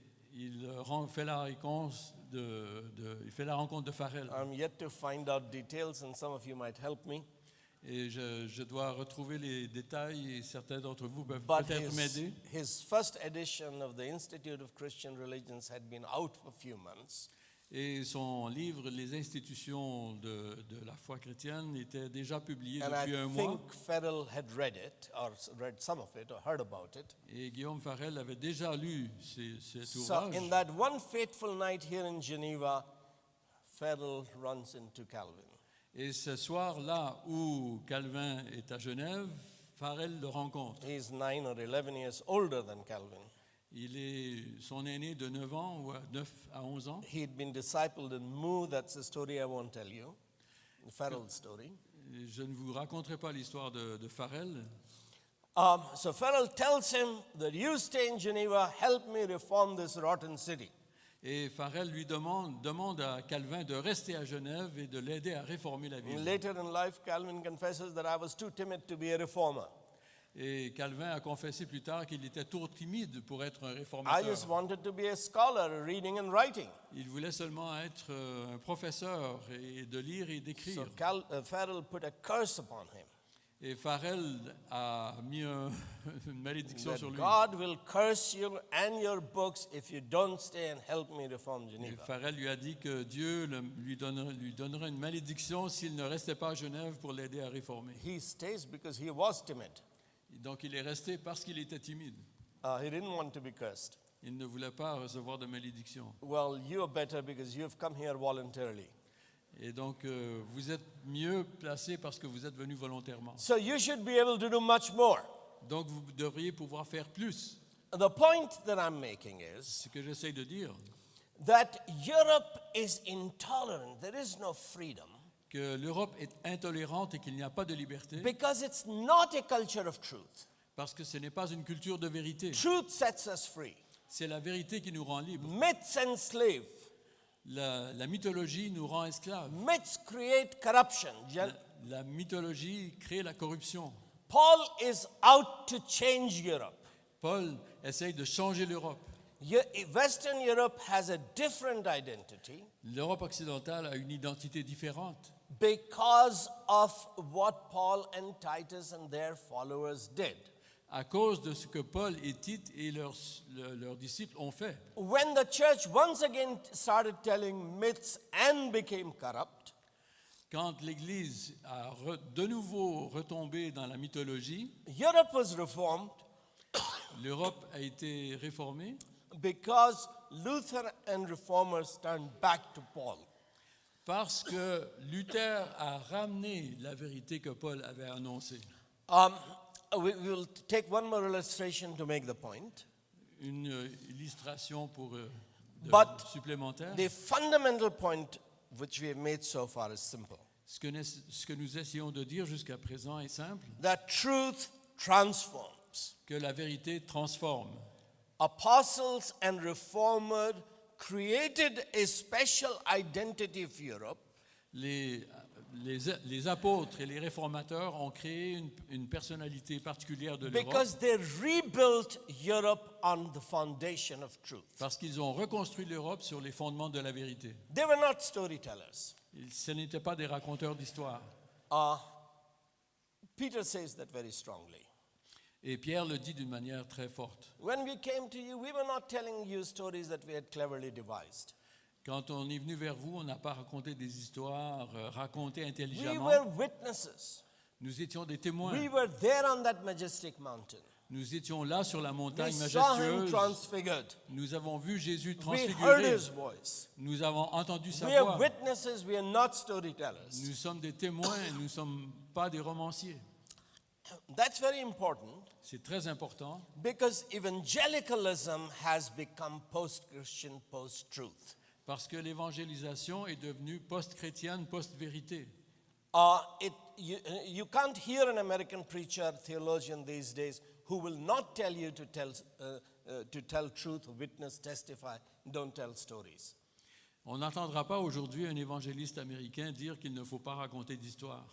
fait la rencontre de Farrell. I'm yet to find out details, and some of you might help me. Et je dois retrouver les détails et certains d'entre vous peuvent But peut-être m'aider. his first edition of the Institute of Christian Religions had been out for a few months. Et son livre, Les institutions de la foi chrétienne, était déjà publié And depuis un I mois. think Farrell had read it, or read some of it, or heard about it. Et Guillaume Farrell avait déjà lu cet So ouvrage. in that one fateful night here in Geneva, Farrell runs into Calvin. Et ce soir-là où Calvin est à Genève, Farrell le rencontre. He's 9 or 11 years older than Calvin. Il est son aîné de 9 ans ou 9 à 11 ans. He'd been discipled in Mu. That's a story I won't tell you. Farrell's story. Et je ne vous raconterai pas l'histoire de Farrell. So Farrell tells him that you stay in Geneva, help me reform this rotten city. Et Farrell lui demande à Calvin de rester à Genève et de l'aider à réformer la ville. Later in life, Calvin confesses that I was too timid to be a reformer. Et Calvin a confessé plus tard qu'il était trop timide pour être un I just réformateur. wanted to be a scholar, reading and writing. Il voulait seulement être un professeur et de lire et d'écrire. So Farrell put a curse upon him. Et Farrell a mis une malédiction That sur lui. God will curse you and your books if you don't stay and help me reform Et Geneva. Farrell lui a dit que Dieu lui donnerait une malédiction s'il ne restait pas à Genève pour l'aider à réformer. He stays because he was timid. Et donc il est resté parce qu'il était timide. He didn't want to be cursed. Il ne voulait pas recevoir de malédiction. Well, you're better because you've come here voluntarily. Et donc vous êtes mieux placé parce que vous êtes venu volontairement. So you should be able to do much more. Donc vous devriez pouvoir faire plus. The point that I'm making is Ce que j'essaie de dire, that Europe is intolerant. There is no freedom que l'Europe est intolérante et qu'il n'y a pas de liberté because it's not a culture of truth. parce que ce n'est pas une culture de vérité. Truth sets us free. C'est la vérité qui nous rend libres. Myths enslave. La mythologie nous rend esclaves. Myths create corruption. La mythologie crée la corruption. Paul is out to change Europe. Paul essaye de changer l'Europe. Western Europe has a different identity L'Europe occidentale a une identité différente because of what Paul and Titus and their followers did. à cause de ce que Paul et Tite et leurs disciples ont fait. When the church once again started telling myths and became corrupt, Quand l'Église a de nouveau retombé dans la mythologie, Europe was reformed l'Europe a été réformée because Luther and reformers turned back to Paul. parce que Luther a ramené la vérité que Paul avait annoncée. We will take one more illustration to make the point. Une illustration But supplémentaire. The fundamental point which we have made so far is simple. Ce que nous essayons de dire jusqu'à présent est simple, That truth transforms. que la vérité transforme. Apostles and reformers created a special identity of Europe Les apôtres et les réformateurs ont créé une personnalité particulière de l'Europe because they rebuilt Europe on the foundation of truth. parce qu'ils ont reconstruit l'Europe sur les fondements de la vérité. They were not storytellers. Ce n'étaient pas des raconteurs d'histoire. Peter says that very strongly. Et Pierre le dit d'une manière très forte. When we came to you, we were not telling you stories that we had cleverly devised. Quand on est venu vers vous, on n'a pas raconté des histoires racontées We intelligemment. were witnesses. Nous étions des témoins. We were there on that majestic mountain. Nous étions là sur la We montagne saw him majestueuse. transfigured. Nous avons vu Jésus We heard transfiguré. his voice. Nous avons entendu sa We are voix. witnesses, we are not storytellers. Nous sommes des témoins, nous ne sommes pas des romanciers. That's very important C'est très important because evangelicalism has become post-Christian, post-truth. parce que l'évangélisation est devenue post-chrétienne, post-vérité. You can't hear an American preacher, theologian these days who will not tell you to tell truth, witness, testify, don't tell stories. On n'entendra pas aujourd'hui un évangéliste américain dire qu'il ne faut pas raconter d'histoire.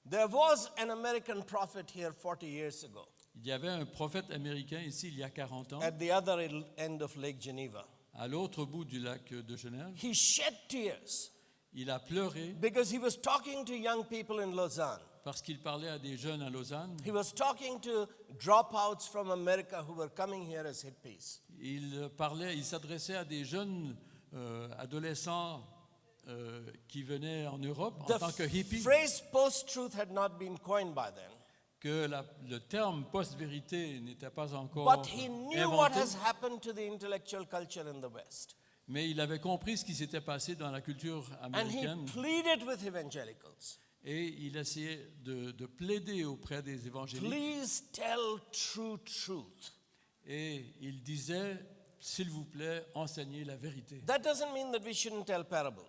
There was an American prophet here 40 years ago Il y avait un prophète américain ici il y a 40 ans, at the other end of Lake Geneva. à l'autre bout du lac de Genève. he shed tears Il a pleuré because he was talking to young people in Lausanne. parce qu'il parlait à des jeunes à Lausanne. He was talking to dropouts from America who were coming here as hippies. Il s'adressait à des jeunes adolescents qui venaient en Europe en tant que The hippies, phrase post-truth had not been coined by then. que le terme post-vérité n'était pas encore But he knew what inventé, has happened to the intellectual culture in the West. mais il avait compris ce qui s'était passé dans la culture And he américaine pleaded with evangelicals. et il essayait de plaider auprès des évangéliques Please tell true truth. et il disait, s'il vous plaît, enseignez la vérité. That doesn't mean that we shouldn't tell parables.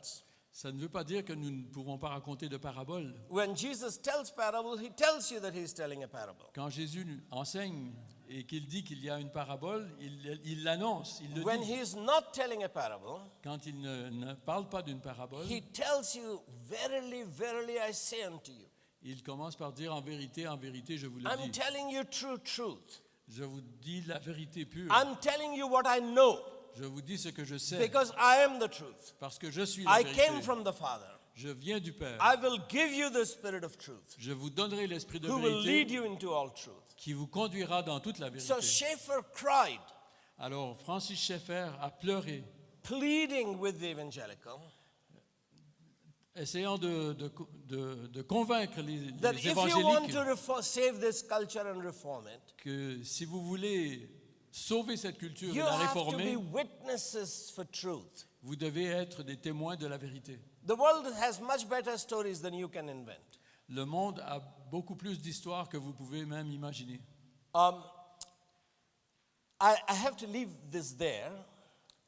Ça ne veut pas dire que nous ne pouvons pas raconter de paraboles. When Jesus tells parable, he tells you that he's telling a parable. Quand Jésus enseigne et qu'il dit qu'il y a une parabole, il l'annonce, il le When dit. he's not telling a parable, Quand il ne parle pas d'une parabole, he tells you, verily, verily, I say unto you. il commence par dire en vérité, je vous le I'm dis. telling you true truth. Je vous dis la vérité pure. I'm telling you what I know Je vous dis ce que je sais because I am the truth. parce que je suis la I vérité. came from the Father. Je viens du Père. I will give you the Spirit of truth Je vous donnerai l'esprit de who will lead vérité you into all truth. qui vous conduira dans toute la vérité. So Schaeffer cried, Alors Francis Schaeffer a pleuré, pleading with the evangelical, essayant de convaincre les that if you want évangéliques to save this culture and reform it, que si vous voulez sauver cette culture et you la have to be réformer, witnesses for truth. vous devez être des témoins de la vérité. The world has much better stories than you can invent. Le monde a beaucoup plus d'histoires que vous pouvez même imaginer. I have to leave this there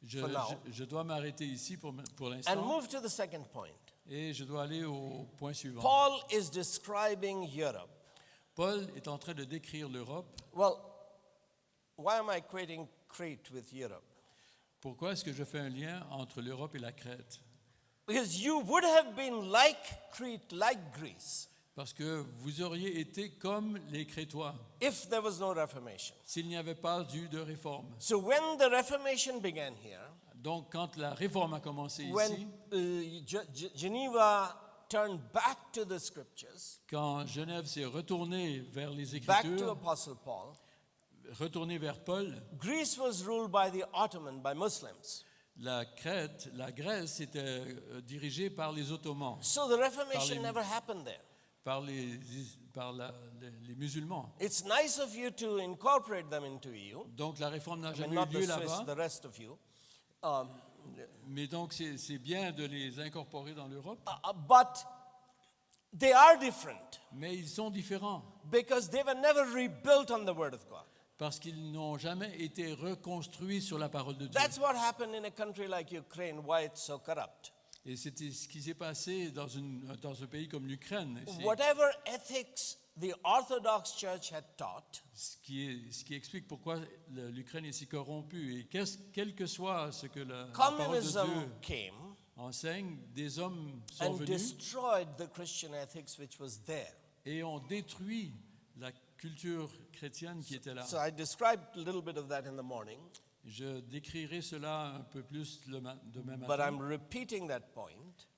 Je, For now. je dois m'arrêter ici pour and l'instant move to the second point. et je dois aller au point suivant. Paul is describing Europe. Paul est en train de décrire l'Europe. Well, why am I equating Crete with Europe? Pourquoi est-ce que je fais un lien entre l'Europe et la Crète? Because you would have been like Crete, like Greece, Parce que vous auriez été comme les Crétois if there was no Reformation. s'il n'y avait pas eu de réforme. So when the Reformation began here, Donc quand la réforme a commencé ici, when Geneva turned back to the scriptures, quand Genève s'est retournée vers les back to Écritures, Apostle Paul, retournée vers Paul, Greece was ruled by the Ottoman, by Muslims. la Crète, la Grèce était dirigée par les Ottomans, So the Reformation Parlez- never happened there. par les musulmans. It's nice of you to incorporate them into EU. Donc la réforme n'a I mean, jamais not eu the lieu Swiss, là-bas, the rest of you. mais donc c'est bien de les incorporer dans l'Europe, But they are different mais ils sont différents because they were never rebuilt on the Word of God. parce qu'ils n'ont jamais été reconstruits sur la parole de Dieu. That's what happened in a country like Ukraine, why it's so corrupt. Et c'était ce qui s'est passé dans un pays comme l'Ukraine. Whatever ethics the Orthodox Church had taught, Ce qui explique pourquoi l'Ukraine est si corrompue. Et quel que soit ce que la parole de communism Dieu came enseigne, des hommes sont and venus destroyed the Christian ethics which was there. et ont détruit la culture chrétienne qui était là. So I described a little bit of that in the morning, Je décrirai cela un peu plus demain but matin, I'm repeating that point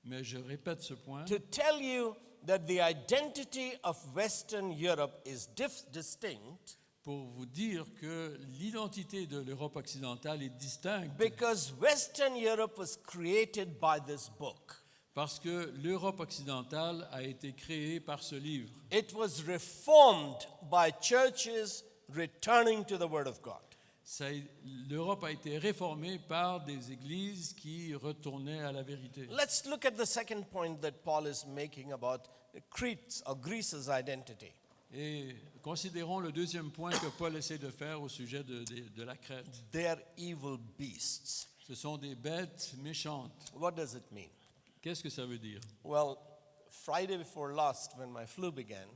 mais je répète ce point to tell you that the identity of Western Europe is distinct pour vous dire que l'identité de l'Europe occidentale est distincte because Western Europe was created by this book. parce que l'Europe occidentale a été créée par ce livre. It was reformed by churches returning to the Word of God. L'Europe a été réformée par des églises qui retournaient à la vérité. Let's look at the second point that Paul is making about Crete's or Greece's identity. Et considérons le deuxième point que Paul essaie de faire au sujet de la Crète. They are evil beasts. Ce sont des bêtes méchantes. What does it mean? Qu'est-ce que ça veut dire? Well, Friday before last, when my flu began,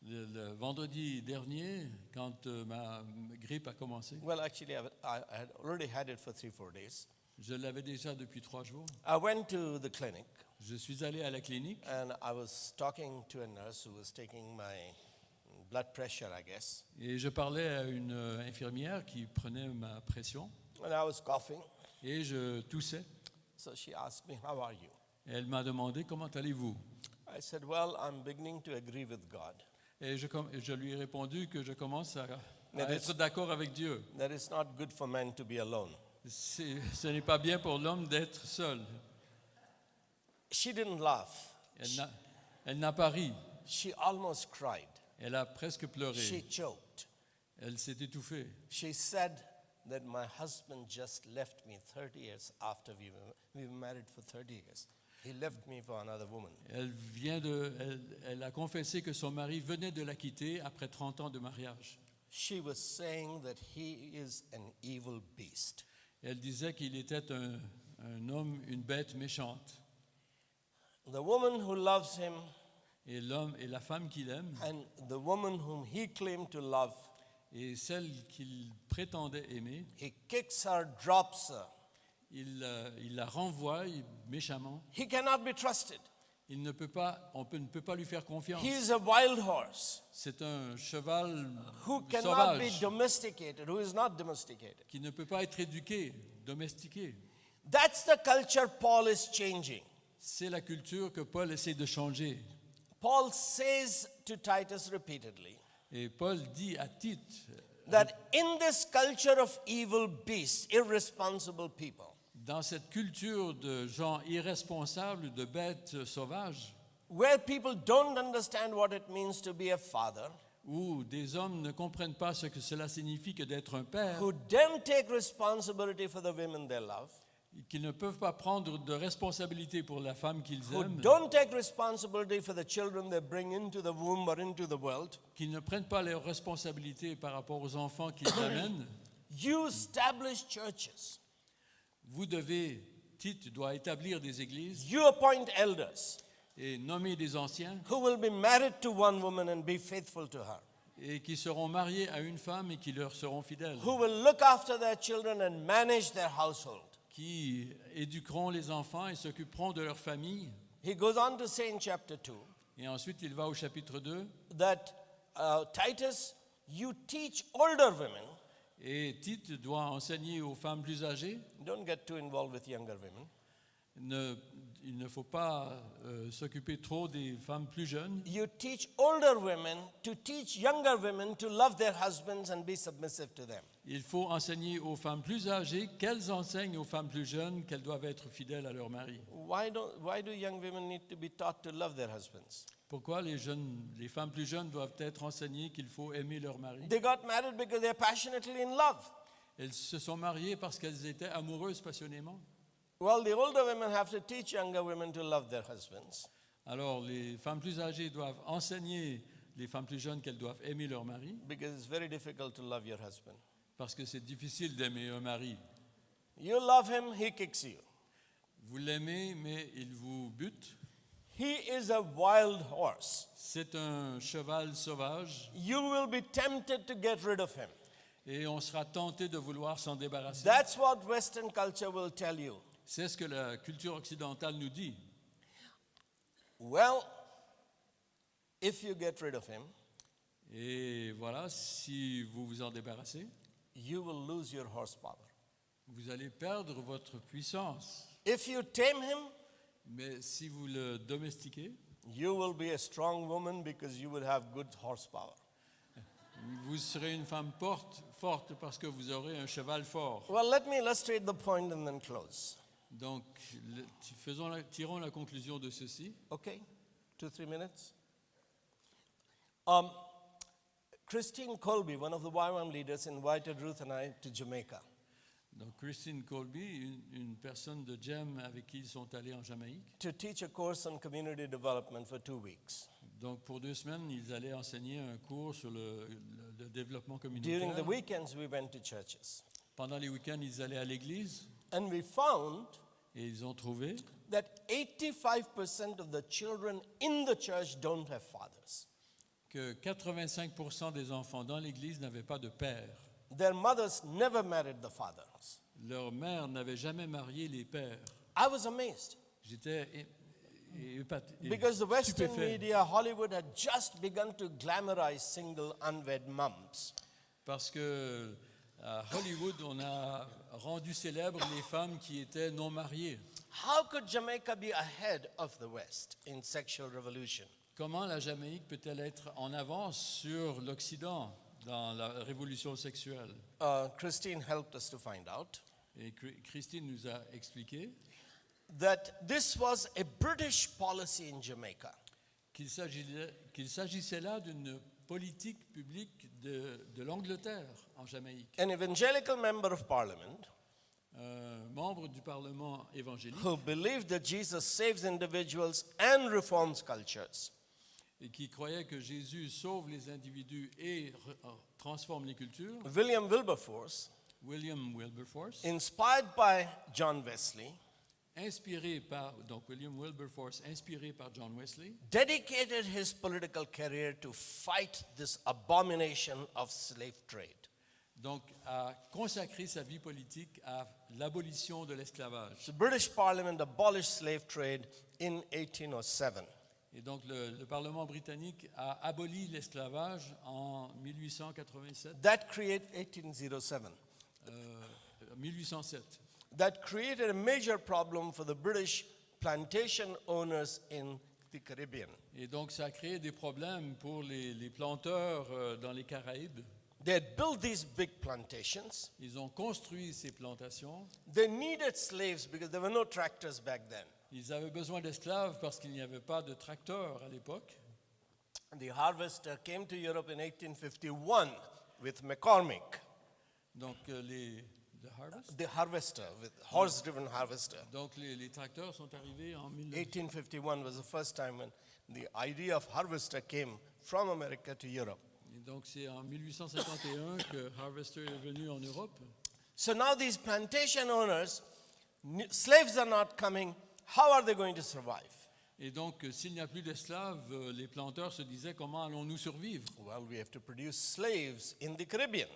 Le vendredi dernier, quand ma grippe a commencé, well, actually, I had already had it for 3-4 days. je l'avais déjà depuis 3 jours. I went to the clinic Je suis allé à la clinique and I was talking to a nurse who was taking my blood pressure, I guess. et je parlais à une infirmière qui prenait ma pression. And I was coughing. et je toussais. So she asked me, "How are you?" Et elle m'a demandé comment allez-vous. I said, "Well, I'm beginning to agree with God. Et je lui ai répondu que je commence à Mais être d'accord avec Dieu. That it's not good for man to be alone." Ce n'est pas bien pour l'homme d'être seul. She didn't laugh. Elle n'a pas ri. She almost cried. Elle a presque pleuré. She choked. Elle s'est étouffée. She said that my husband just left me 30 years after we were married for 30 years. He left me for another woman. Elle a confessé que son mari venait de la quitter après 30 ans de mariage. She was saying that he is an evil beast. Elle disait qu'il était un homme, une bête méchante. The woman who loves him Et l'homme et la femme qu'il aime, and the woman whom he claimed to love, et celle qu'il prétendait aimer, he kicks her, drops her. il la renvoie méchamment. He cannot be trusted. On ne peut pas lui faire confiance. He is a wild horse C'est un cheval who cannot be sauvage domesticated, who is not domesticated. qui ne peut pas être éduqué, domestiqué. That's the culture Paul is changing. C'est la culture que Paul essaie de changer. Paul says to Titus repeatedly Et Paul dit à Tite, that in this culture of evil beasts, irresponsible people, dans cette culture de gens irresponsables, de bêtes sauvages, where people don't understand what it means to be a father, où des hommes ne comprennent pas ce que cela signifie que d'être un père, who don't take responsibility for the women they love, qu'ils ne peuvent pas prendre de responsabilité pour la femme qu'ils who aiment, don't take responsibility for the children they bring into the womb or into the world, qu'ils ne prennent pas leurs responsabilités par rapport aux enfants qu'ils amènent. you establish churches. Vous Tite doit établir des églises You appoint elders et nommer des anciens who will be married to one woman and be faithful to her, et qui seront mariés à une femme et qui leur seront fidèles, who will look after their children and manage their household. qui éduqueront les enfants et s'occuperont de leur famille. He goes on to say in chapter 2 Et ensuite, il va au chapitre 2. that Titus, you teach older women. Et Tite doit enseigner aux femmes plus âgées. Don't get too involved with younger women. Il ne faut pas s'occuper trop des femmes plus jeunes. You teach older women to teach younger women to love their husbands and be submissive to them. Il faut enseigner aux femmes plus âgées qu'elles enseignent aux femmes plus jeunes qu'elles doivent être fidèles à leur mari. Why do young women need to be taught to love their husbands? Pourquoi les femmes plus jeunes doivent être enseignées qu'il faut aimer leur mari? They got married because they're passionately in love. Elles se sont mariées parce qu'elles étaient amoureuses passionnément. Well, the older women have to teach younger women to love their husbands. Alors les femmes plus âgées doivent enseigner les femmes plus jeunes qu'elles doivent aimer leur mari, Because it's very difficult to love your husband. parce que c'est difficile d'aimer un mari. You love him, he kicks you. Vous l'aimez, mais il vous bute. He is a wild horse. C'est un cheval sauvage You will be tempted to get rid of him. et on sera tenté de vouloir s'en débarrasser. That's what Western culture will tell you. C'est ce que la culture occidentale nous dit. Well, if you get rid of him, Et voilà, si vous vous en débarrassez, you will lose your horsepower. vous allez perdre votre puissance. If you tame him, Mais si vous le domestiquez, you will be a strong woman because you will have good horsepower. vous serez une femme forte parce que vous aurez un cheval fort. Well, let me illustrate the point and then close. Donc, tirons la conclusion de ceci. Okay? 2-3 minutes. Christine Colby, one of the YWAM leaders, invited Ruth and I to Jamaica. Donc, Christine Colby, une personne de GEM avec qui ils sont allés en Jamaïque. To teach a course on community development for 2 weeks. Donc, pour 2 semaines, ils allaient enseigner un cours sur le développement During communautaire. the weekends, we went to churches. Pendant les week-ends, ils allaient à l'église And we found et ils ont trouvé that 85% of the children in the church don't have fathers. que 85% des enfants dans l'église n'avaient pas de père. Their mothers never married the fathers. Leur mère n'avait jamais marié les pères. I was amazed J'étais because the Western stupéfait media, Hollywood, had just begun to glamorize single unwed moms. parce que À Hollywood, on a rendu célèbres les femmes qui étaient non mariées. How could Jamaica be ahead of the West in sexual revolution? Comment la Jamaïque peut-elle être en avance sur l'Occident dans la révolution sexuelle? Christine helped us to find out Et Christine nous a expliqué that this was a British policy in Jamaica. qu'il s'agissait là d'une politique publique de l'Angleterre en Jamaïque. An evangelical member of parliament Un membre du Parlement évangélique who believed that Jesus saves individuals and reforms cultures et qui croyait que Jésus sauve les individus et transforme les cultures, William Wilberforce, William Wilberforce, inspired by John Wesley, William Wilberforce, inspiré par John Wesley, dedicated his political career to fight this abomination of slave trade. donc a consacré sa vie politique à l'abolition de l'esclavage. The British Parliament abolished slave trade in 1807. Et donc le Parlement britannique a aboli l'esclavage en 1887, That created 1807. 1807. That created a major problem for the British plantation owners in the Caribbean. Et donc ça a créé des problèmes pour les planteurs dans les Caraïbes. They had built these big plantations. Ils ont construit ces plantations. They needed slaves because there were no tractors back then. Ils avaient besoin d'esclaves parce qu'il n'y avait pas de tracteurs à l'époque. The harvester came to Europe in 1851 with McCormick. Donc The harvester, with horse-driven harvester. Donc les tracteurs sont arrivés en 1851 was the first time when the idea of harvester came from America to Europe. Et donc c'est en 1851 que Harvester est venu en Europe. So now these plantation owners, slaves are not coming. How are they going to survive? Et donc s'il n'y a plus d'esclaves, les planteurs se disaient comment allons-nous survivre? Well, we have to produce slaves in the Caribbean.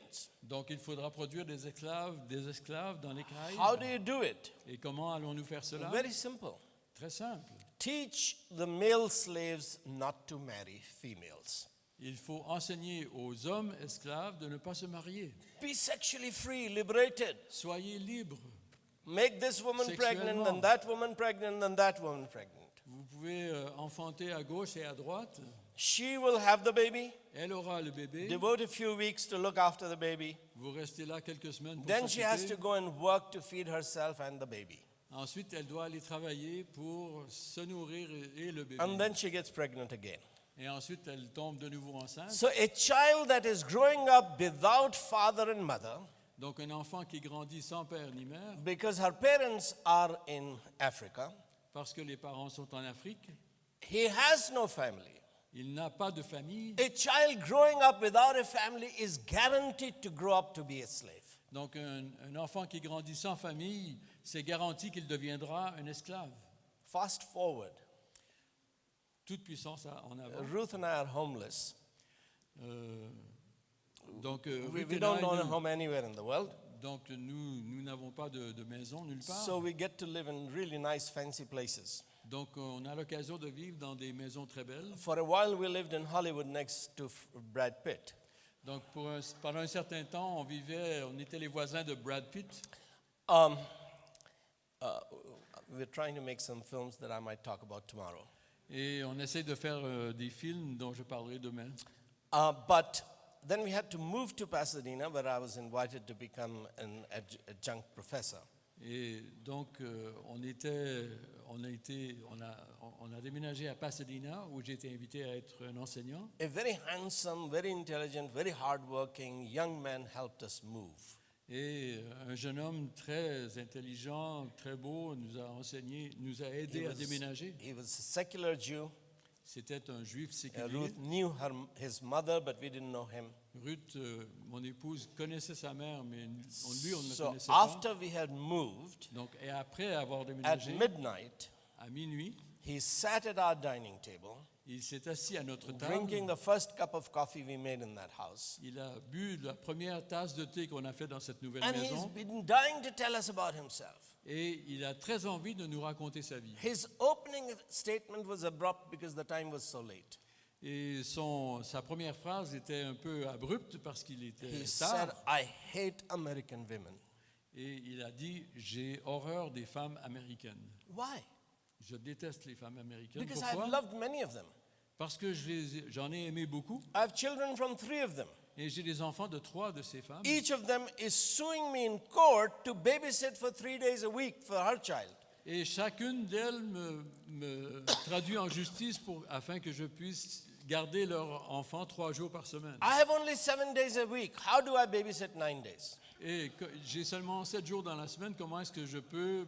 Donc il faudra produire des esclaves dans les Caraïbes. How do you do it? Et comment allons-nous faire cela? Very simple. Très simple. Teach the male slaves not to marry females. Il faut enseigner aux hommes esclaves de ne pas se marier. Be sexually free, liberated. Soyez libres. Make this woman pregnant, Sexuellement. then that woman pregnant, then that woman pregnant. Vous pouvez enfanter à gauche et à droite. She will have the baby, Elle aura le bébé. devote a few weeks to look after the baby. Vous restez là quelques semaines pour Then she has to s'occuper. go and work to feed herself and the baby. Ensuite, elle doit aller travailler pour se nourrir et le bébé. And then she gets pregnant again. Et ensuite, elle tombe de nouveau enceinte. So a child that is growing up without father and mother, Donc, un enfant qui grandit sans père ni mère, because her parents are in Africa, parce que les parents sont en Afrique, he has no family. il n'a pas de famille. A child growing up without a family is guaranteed to grow up to be a slave. Donc, un enfant qui grandit sans famille, c'est garanti qu'il deviendra un esclave. Fast forward. Toute puissance en avant. Ruth and I are homeless. Donc, We Ruth et don't moi, own a nous- home anywhere in the world. donc nous n'avons pas de maison nulle part. So we get to live in really nice, fancy places. Donc, on a l'occasion de vivre dans des maisons très belles. For a while, we lived in Hollywood next to Brad Pitt. Donc, pendant un certain temps, on était les voisins de Brad Pitt. We're trying to make some films that I might talk about tomorrow. Et on essaie de faire des films dont je parlerai demain. But then we had to move to Pasadena, where I was invited to become an adjunct professor. Et donc, on a déménagé à Pasadena, où j'ai été invité à être un enseignant. A very handsome, very intelligent, very hardworking young man helped us move. Et un jeune homme très intelligent, très beau, nous a aidés à déménager. He was a secular Jew. C'était un juif séculier. Ruth knew his mother, but we didn't know him. Ruth, mon épouse, connaissait sa mère, mais lui, on ne le So connaissait pas. after we had moved, Donc, et après avoir at déménagé, midnight, à minuit, he sat at our dining table, il s'est assis à notre table. drinking the first cup of coffee we made in that house. Il a bu la première tasse de thé qu'on a fait dans cette nouvelle And he's maison. been dying to tell us about himself. Et il a très envie de nous raconter sa vie. His opening statement was abrupt because the time was so late. Et sa première phrase était un peu abrupte parce qu'il était He tard. said, I hate American women. Et il a dit, j'ai horreur des femmes américaines. Why? Je déteste les femmes américaines. Because I've Pourquoi? loved many of them. Parce que j'en ai aimé beaucoup. I have children from 3 of them. Et j'ai des enfants de 3 de ces femmes. Each of them is suing me in court to babysit for 3 days a week for her child. Et chacune d'elles me traduit en justice afin que je puisse garder leur enfant 3 jours par semaine. I have only 7 days a week. How do I babysit 9 days? Et j'ai seulement 7 jours dans la semaine. Comment est-ce que je peux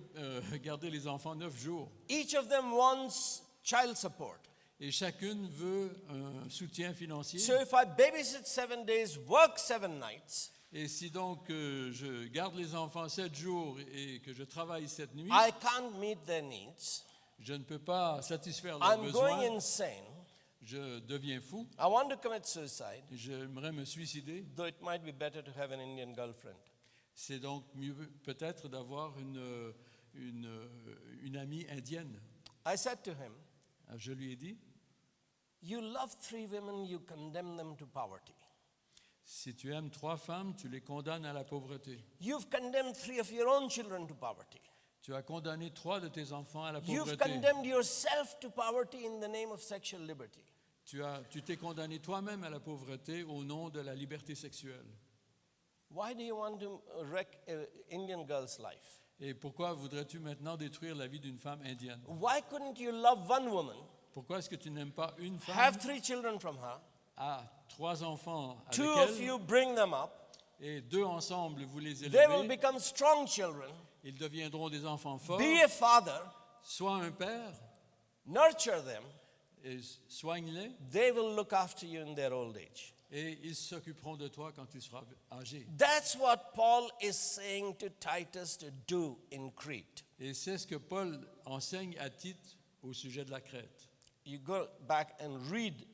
garder les enfants 9 jours? Each of them wants child support. Et chacune veut un soutien financier. So if I babysit 7 days, work 7 nights, Et si donc je garde les enfants 7 jours et que je travaille 7 nuits, I can't meet their needs. je ne peux pas satisfaire leurs I'm besoins. going insane. Je deviens fou. I want to commit suicide, J'aimerais me suicider. though it might be better to have an Indian girlfriend. C'est donc mieux peut-être d'avoir une amie indienne. I said to him, Je lui ai dit, you love 3 women, you condemn them to poverty. si tu aimes 3 femmes, tu les condamnes à la pauvreté. You've condemned 3 of your own children to poverty. Tu as condamné 3 de tes enfants à la You've pauvreté. condemned yourself to poverty in the name of sexual liberty. Tu t'es condamné toi-même à la pauvreté au nom de la liberté sexuelle. Why do you want to wreck an Indian girl's life? Et pourquoi voudrais-tu maintenant détruire la vie d'une femme indienne? Why couldn't you love one woman, Pourquoi est-ce que tu n'aimes pas une femme? have 3 children from her, À 3 enfants avec 2 of elle, you bring them up, et 2 ensemble vous les they will élevez, become strong children, ils deviendront des enfants forts. be a father, Sois un père nurture them, et soigne-les, they will look after you in their old age. et ils s'occuperont de toi quand tu seras âgé. That's what Paul is saying to Titus to do in Crete. Et c'est ce que Paul enseigne à Tite au sujet de la Crète. You go back and read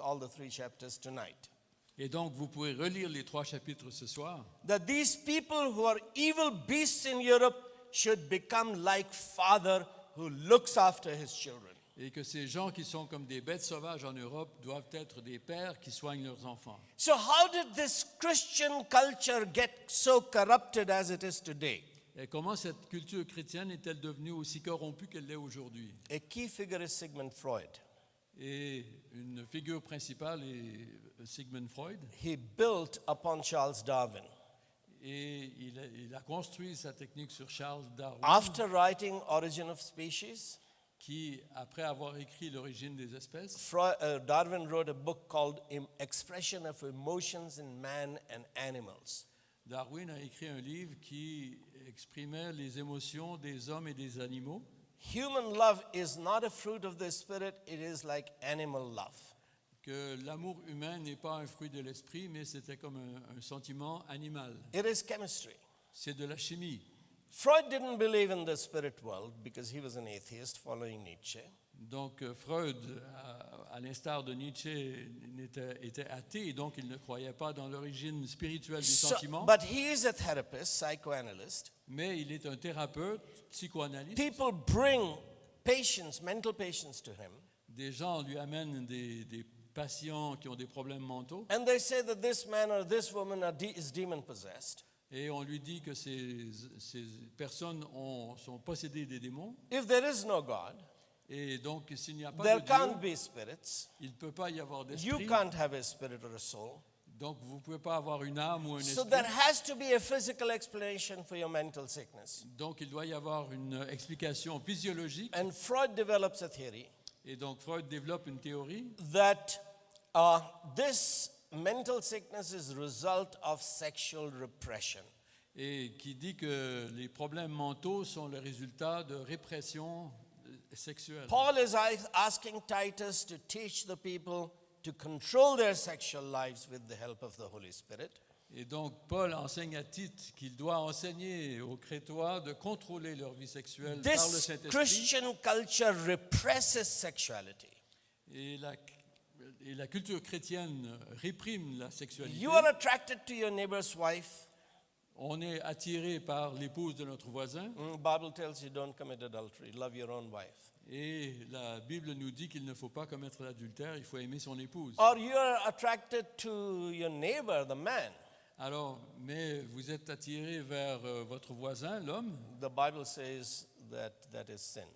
all the 3 chapters tonight. Et donc, vous pouvez relire les 3 chapitres ce soir. That these people who are evil beasts in Europe should become like father who looks after his children. Et que ces gens qui sont comme des bêtes sauvages en Europe doivent être des pères qui soignent leurs enfants. So how did this Christian culture get so corrupted as it is today? Et comment cette culture chrétienne est-elle devenue aussi corrompue qu'elle l'est aujourd'hui? A key figure is Sigmund Freud. Et une figure principale est Sigmund Freud. He built upon Charles Darwin. Et il a construit sa technique sur Charles Darwin, After writing Origin of Species, qui, après avoir écrit L'origine des espèces, Darwin wrote a book called Expression of Emotions in Man and Animals. Darwin a écrit un livre qui exprimait les émotions des hommes et des animaux. Human love is not a fruit of the spirit, it is like animal love. Que l'amour humain n'est pas un fruit de l'esprit, mais c'était comme un sentiment animal. It is chemistry. C'est de la chimie. Freud didn't believe in the spirit world because he was an atheist following Nietzsche. Donc Freud, à l'instar de Nietzsche, était athée et donc il ne croyait pas dans l'origine spirituelle du sentiment. But he is a therapist, psychoanalyst. Mais il est un thérapeute, psychanalyste. People bring patients, mental patients to him. Des gens lui amènent des patients qui ont des problèmes mentaux And they say that this man or this woman is demon possessed. et on lui dit que ces personnes sont possédées des démons. If there is no God, Et donc s'il n'y a pas there de can't Dieu, be spirits. il ne peut pas y avoir You d'esprit. can't have a spirit or a soul. Donc vous ne pouvez pas avoir une âme ou un So esprit. there has to be a physical explanation for your mental sickness. Donc il doit y avoir une explication physiologique. And Freud develops a theory Et donc Freud développe une théorie that this mental sickness is a result of sexual repression. et qui dit que les problèmes mentaux sont le résultat de répression sexuelle. Paul is asking Titus to teach the people to control their sexual lives with the help of the Holy Spirit. Et donc Paul enseigne à Tite qu'il doit enseigner aux Crétois de contrôler leur vie sexuelle par le This Saint-Esprit. Christian culture represses sexuality. Et la culture chrétienne réprime la sexualité. You are attracted to your neighbor's wife. On est attiré par l'épouse de notre voisin. Bible tells you don't commit adultery. Love your own wife. Et la Bible nous dit qu'il ne faut pas commettre l'adultère, il faut aimer son épouse. Or you are attracted to your neighbor, the man. Alors, mais vous êtes attiré vers votre voisin, l'homme, The Bible says that is sin.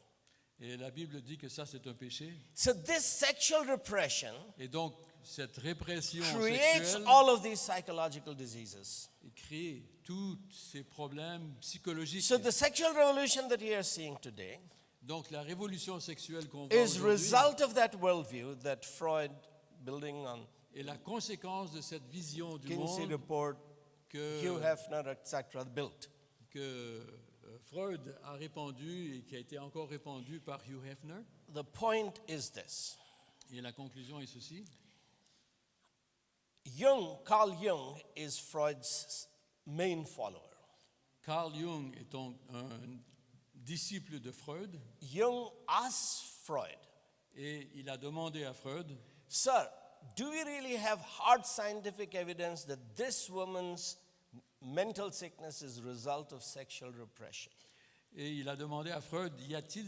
et la Bible dit que ça c'est un péché. So this sexual repression Et donc, cette répression creates sexuelle all of these psychological diseases. crée tous ces problèmes psychologiques. So the sexual revolution that you are seeing today Donc, la révolution sexuelle qu'on voit is aujourd'hui result of that worldview that Freud, building on est la conséquence de cette vision du Kinsey monde report, Hugh que, Hefner, etc., built. que Freud a répandu et qui a été encore répandu par Hugh Hefner. The point is this. Et la conclusion est ceci. Carl Jung is Freud's main follower. Carl Jung est un disciple de Freud Jung asked Freud, et il a demandé à Freud, Sir, do we really have hard scientific evidence that this woman's mental sickness is a result of sexual repression? et il a demandé à Freud, y a-t-il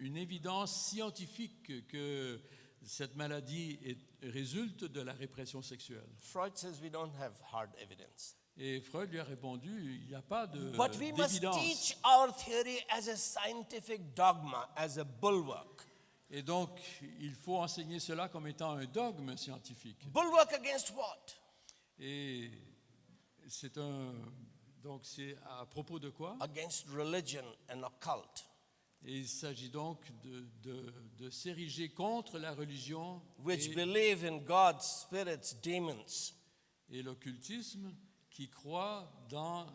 une évidence scientifique que cette maladie résulte de la répression sexuelle? Freud says we don't have hard evidence. Et Freud lui a répondu, il n'y a pas But we must d'évidence. teach our theory as a scientific dogma, as a bulwark. Et donc, il faut enseigner cela comme étant un dogme scientifique. Bulwark against what? Et c'est à propos de quoi? Against religion and occult, Et il s'agit donc de s'ériger contre la religion which believe in God, spirits, demons. et l'occultisme qui croit dans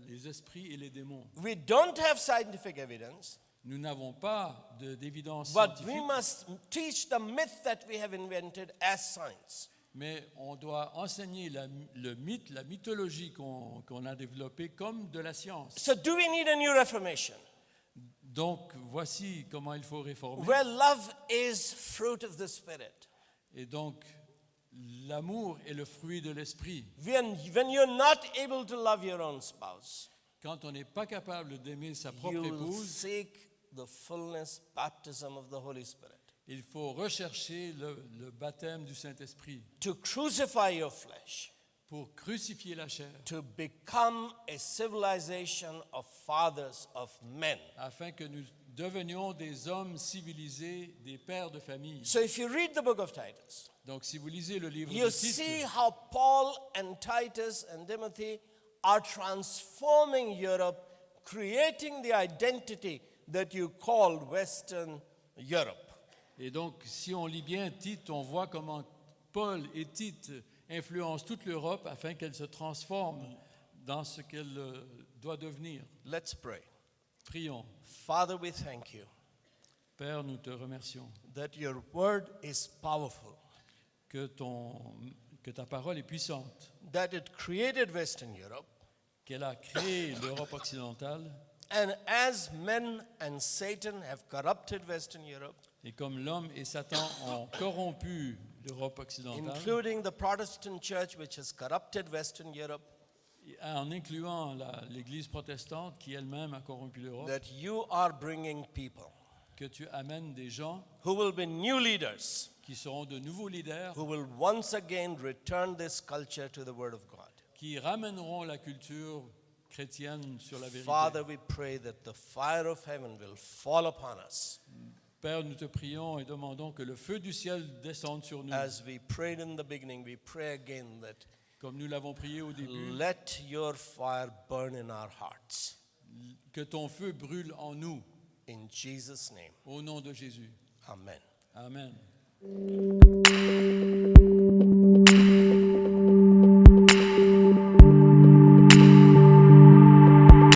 les esprits et les démons. We don't have scientific evidence, Nous n'avons pas d'évidence but scientifique, we must teach the myth that we have invented as science. mais on doit enseigner le mythe, la mythologie qu'on a développée comme de la science. So do we need a new reformation? Donc, voici comment il faut réformer. Where love is fruit of the Spirit. Et donc, l'amour est le fruit de l'esprit. When you're not able to love your own spouse, Quand on n'est pas capable d'aimer sa propre you épouse, seek the fullness, baptism of the Holy Spirit. il faut rechercher le baptême du Saint-Esprit To crucify your flesh, pour crucifier la chair, to become a civilization of fathers of men. afin que nous devenions des hommes civilisés, des pères de famille. So if you read the book of Titus, Donc, si vous lisez le livre you de see Tite, how Paul and Titus and Timothy are transforming Europe, creating the identity that you call Western Europe. et donc, si on lit bien Tite, on voit comment Paul et Tite influencent toute l'Europe afin qu'elle se transforme dans ce qu'elle doit devenir. Let's pray. Prions. Father, we thank you Père, nous te remercions that your word is powerful, que ta parole est puissante, that it created Western Europe, qu'elle a créé l'Europe occidentale, and as men and Satan have corrupted Western Europe, et comme l'homme et Satan ont corrompu l'Europe occidentale, including the Protestant church which has corrupted Western Europe, en incluant l'Église protestante qui elle-même a corrompu l'Europe, that you are bringing people que tu amènes des gens who will be new leaders, qui seront de nouveaux leaders, who will once again return this culture to the Word of God. qui ramèneront la culture chrétienne sur la vérité. Father, we pray that the fire of heaven will fall upon us Père, nous te prions et demandons que le feu du ciel descende sur nous, as we prayed in the beginning. We pray again that comme nous l'avons prié au début, let your fire burn in our hearts. que ton feu brûle en nous, In Jesus' name, au nom de Jésus. amen. Amen.